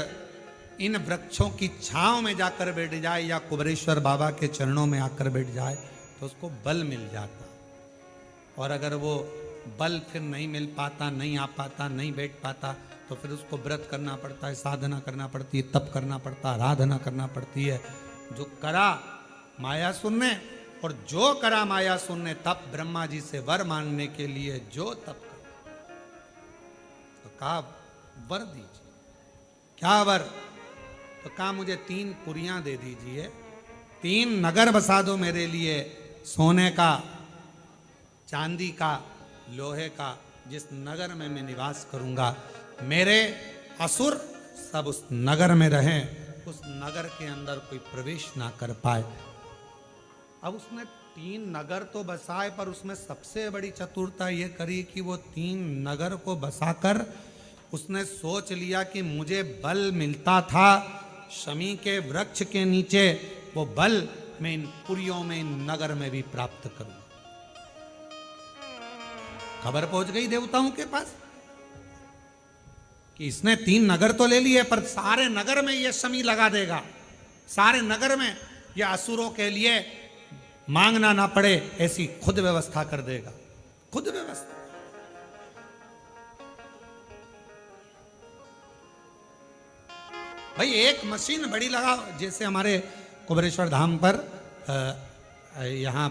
इन वृक्षों की छांव में जाकर बैठ जाए या कुबेरेश्वर बाबा के चरणों में आकर बैठ जाए तो उसको बल मिल जाता। और अगर वो बल फिर नहीं मिल पाता, नहीं आ पाता, नहीं बैठ पाता, तो फिर उसको व्रत करना पड़ता है, साधना करना पड़ती है, तप करना पड़ता है, आराधना करना पड़ती है। जो करा मायासुर ने, और जो करा मायासुर ने तप ब्रह्मा जी से वर मांगने के लिए, जो तप कर, तो कहा वर दीजिए। क्या वर? तो कहा मुझे 3 पुरियां दे दीजिए, 3 नगर बसा दो मेरे लिए, सोने का, चांदी का, लोहे का, जिस नगर में मैं निवास करूंगा, मेरे असुर सब उस नगर में रहें, उस नगर के अंदर कोई प्रवेश ना कर पाए। अब उसने 3 नगर तो बसाए, पर उसमें सबसे बड़ी चतुरता ये करी कि वो 3 नगर को बसाकर उसने सोच लिया कि मुझे बल मिलता था शमी के वृक्ष के नीचे, वो बल मैं इन पुरियों में, इन नगर में भी प्राप्त करूं। खबर पहुंच गई देवताओं के पास कि इसने 3 नगर तो ले लिए, पर सारे नगर में ये शमी लगा देगा, सारे नगर में ये असुरों के लिए मांगना ना पड़े ऐसी खुद व्यवस्था कर देगा। खुद व्यवस्था। भाई एक मशीन बड़ी लगा, जैसे हमारे कुबेरेश्वर धाम पर यहाँ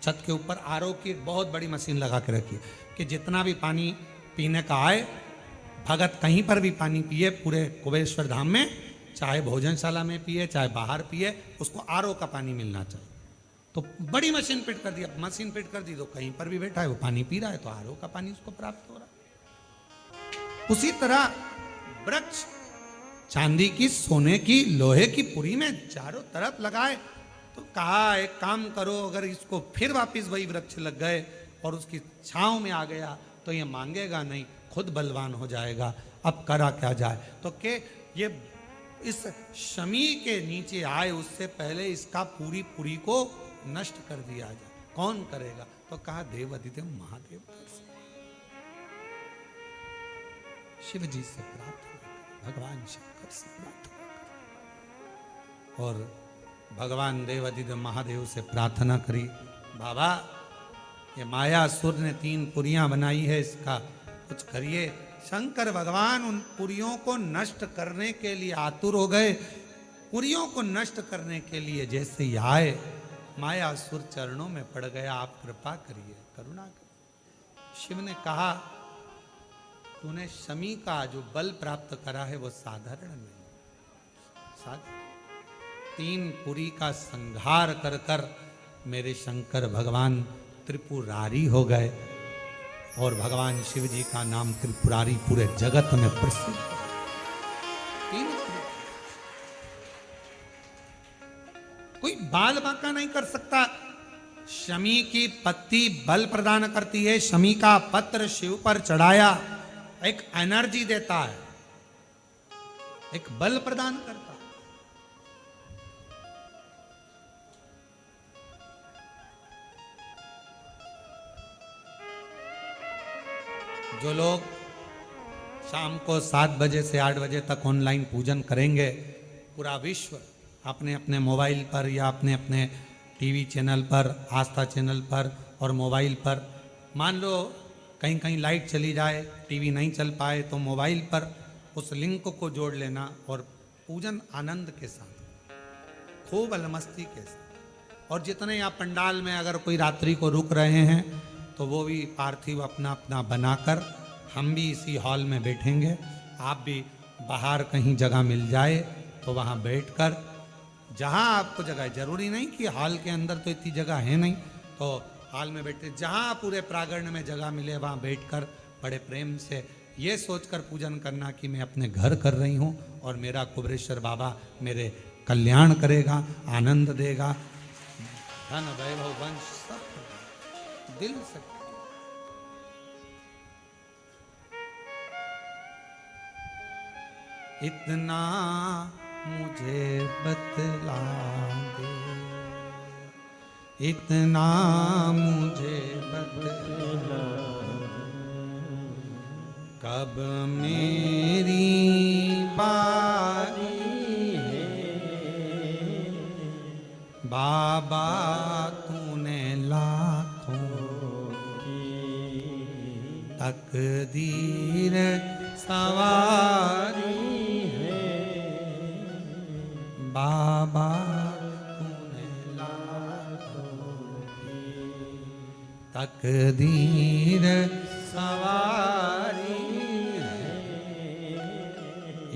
छत के ऊपर आरओ की एक बहुत बड़ी मशीन लगा के रखी कि जितना भी पानी पीने का आए, भगत कहीं पर भी पानी पिए पूरे कुबेरेश्वर धाम में, चाहे भोजनशाला में पिए चाहे बाहर पिए, उसको आरओ का पानी मिलना चाहिए। तो बड़ी मशीन फिट कर दी। अब मशीन फिट कर दी तो कहीं पर भी बैठा है वो पानी पी रहा है, तो आरओ का पानी उसको प्राप्त हो रहा है। उसी तरह वृक्ष चांदी की, सोने की, लोहे की पुरी में चारों तरफ लगाए। तो कहा एक काम करो, अगर इसको फिर वापिस वही वृक्ष लग गए और उसकी छांव में आ गया तो ये मांगेगा नहीं, खुद बलवान हो जाएगा। अब करा क्या जाए? तो के ये इस शमी के नीचे आए उससे पहले इसका पूरी पुरी को नष्ट कर दिया जाए। कौन करेगा? तो कहा देव अधिदेव महादेव कर सकते। शिव जी से प्रार्थना, भगवान शंकर से प्रार्थना, और भगवान देवादिदेव महादेव से प्रार्थना करी, बाबा ये मायासुर ने 3 पुरियां बनाई है, इसका कुछ करिए। शंकर भगवान उन पुरियों को नष्ट करने के लिए आतुर हो गए। पुरियों को नष्ट करने के लिए जैसे ही आए, मायासुर चरणों में पड़ गया, आप कृपा करिए, करुणा करिए। शिव ने कहा तूने शमी का जो बल प्राप्त करा है वो साधारण नहीं, साधारण 3 पुरी का संहार कर कर मेरे शंकर भगवान त्रिपुरारी हो गए, और भगवान शिव जी का नाम त्रिपुरारी पूरे जगत में प्रसिद्ध है। 3 कोई बाल बांका नहीं कर सकता। शमी की पत्ती बल प्रदान करती है, शमी का पत्र शिव पर चढ़ाया एक एनर्जी देता है, एक बल प्रदान करता है। जो लोग शाम को 7 बजे से 8 बजे तक ऑनलाइन पूजन करेंगे, पूरा विश्व अपने अपने मोबाइल पर या अपने अपने टीवी चैनल पर, आस्था चैनल पर और मोबाइल पर, मान लो कहीं कहीं लाइट चली जाए, टीवी नहीं चल पाए, तो मोबाइल पर उस लिंक को जोड़ लेना और पूजन आनंद के साथ, खूब अलमस्ती के साथ। और जितने यहाँ पंडाल में अगर कोई रात्रि को रुक रहे हैं तो वो भी पार्थिव अपना अपना बनाकर, हम भी इसी हॉल में बैठेंगे, आप भी बाहर कहीं जगह मिल जाए तो वहाँ बैठकर, जहाँ आपको जगह, जरूरी नहीं कि हॉल के अंदर तो इतनी जगह है नहीं, तो हॉल में बैठे, जहाँ पूरे प्रांगण में जगह मिले वहाँ बैठकर बड़े प्रेम से ये सोचकर पूजन करना कि मैं अपने घर कर रही हूँ और मेरा कुबेरेश्वर बाबा मेरे कल्याण करेगा, आनंद देगा, धन वैभव वंश सब दिल से। इतना मुझे बतला दे, इतना मुझे बतला, कब मेरी बारी है बाबा, तूने लाखों की तकदीर सवारी है बाबा, तूने लाखों की तकदीर सवारी है,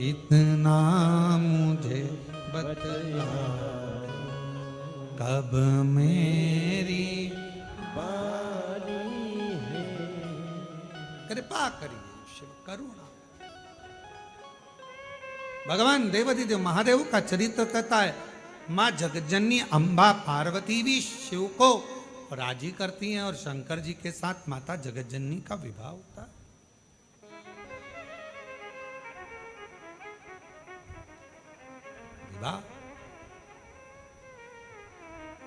इतना मुझे बतला, कब मेरी बारी है। कृपा करिए शिव, करुणा। भगवान देवाधिदेव महादेव का चरित्र कहता है, माँ जगज्जननी अम्बा पार्वती भी शिव को राजी करती हैं और शंकर जी के साथ माता जगज्जननी का विवाह होता है। विवाह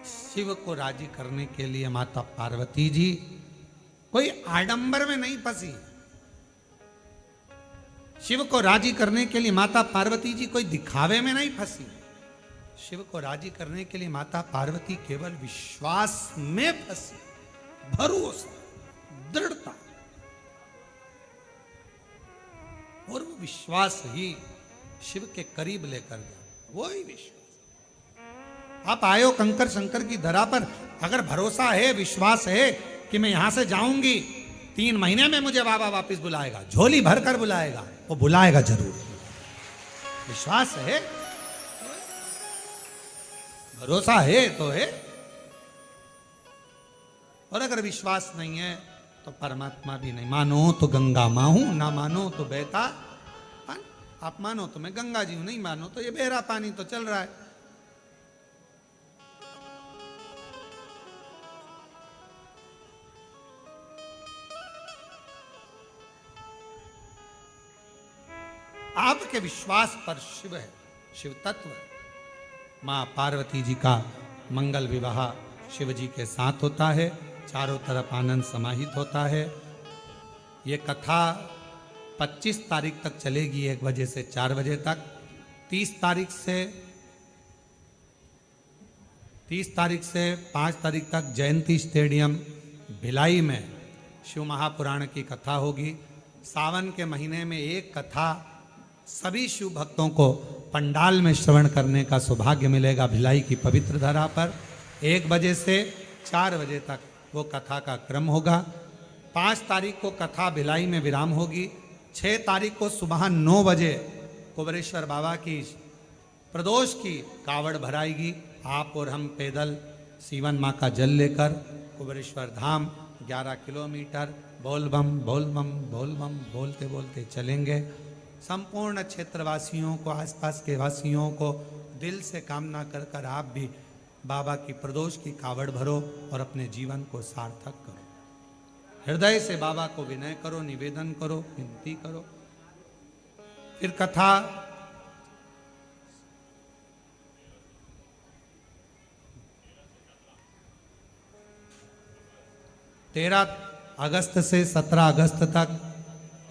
शिव को राजी करने के लिए माता पार्वती जी कोई आडंबर में नहीं फंसी। शिव को राजी करने के लिए माता पार्वती जी कोई दिखावे में नहीं फंसी। शिव को राजी करने के लिए माता पार्वती केवल विश्वास में फंसी, भरोसा, दृढ़ता, और वो विश्वास ही शिव के करीब लेकर गया। वो ही विश्वास। आप आयो कंकर शंकर की धरा पर, अगर भरोसा है, विश्वास है कि मैं यहां से जाऊंगी, 3 महीने में मुझे बाबा वापस बुलाएगा, झोली भर कर बुलाएगा, वो बुलाएगा जरूर। विश्वास है, भरोसा है तो है। और अगर विश्वास नहीं है तो परमात्मा भी नहीं। मानो तो गंगा मां हूं, ना मानो तो बहता पानी। आप मानो तो मैं गंगा जी हूं, नहीं मानो तो ये बहरा पानी तो चल रहा है। आपके विश्वास पर शिव है, शिव तत्व है। मां पार्वती जी का मंगल विवाह शिव जी के साथ होता है, चारों तरफ आनंद समाहित होता है। ये कथा 25 तारीख तक चलेगी, 1 बजे से 4 बजे तक। 30 तारीख से 5 तारीख तक जयंती स्टेडियम भिलाई में शिव महापुराण की कथा होगी। सावन के महीने में एक कथा सभी शिव भक्तों को पंडाल में श्रवण करने का सौभाग्य मिलेगा भिलाई की पवित्र धरा पर। 1 बजे से 4 बजे तक वो कथा का क्रम होगा। 5 तारीख को कथा भिलाई में विराम होगी। 6 तारीख को सुबह 9 बजे कुबेरेश्वर बाबा की प्रदोष की कावड़ भराएगी। आप और हम पैदल सीवन माँ का जल लेकर कुबेरेश्वर धाम 11 किलोमीटर बोल बम बोल बम बोल बम बोलते बोलते चलेंगे। संपूर्ण क्षेत्रवासियों को, आसपास के वासियों को दिल से कामना कर कर आप भी बाबा की प्रदोष की कावड़ भरो और अपने जीवन को सार्थक करो। हृदय से बाबा को विनय करो, निवेदन करो, विनती करो। फिर कथा अगस्त से 17 अगस्त तक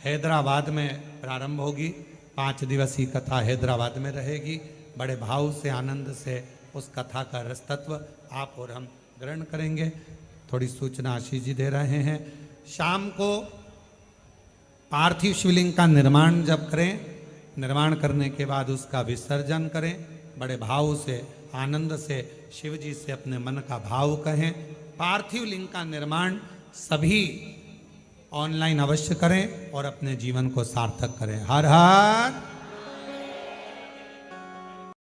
हैदराबाद में प्रारंभ होगी। 5 दिवसीय कथा हैदराबाद में रहेगी। बड़े भाव से, आनंद से उस कथा का रसतत्व आप और हम ग्रहण करेंगे। थोड़ी सूचना आशीष जी दे रहे हैं। शाम को पार्थिव शिवलिंग का निर्माण जब करें, निर्माण करने के बाद उसका विसर्जन करें। बड़े भाव से, आनंद से शिव जी से अपने मन का भाव कहें। पार्थिव लिंग का निर्माण सभी ऑनलाइन अवश्य करें और अपने जीवन को सार्थक करें। हर हर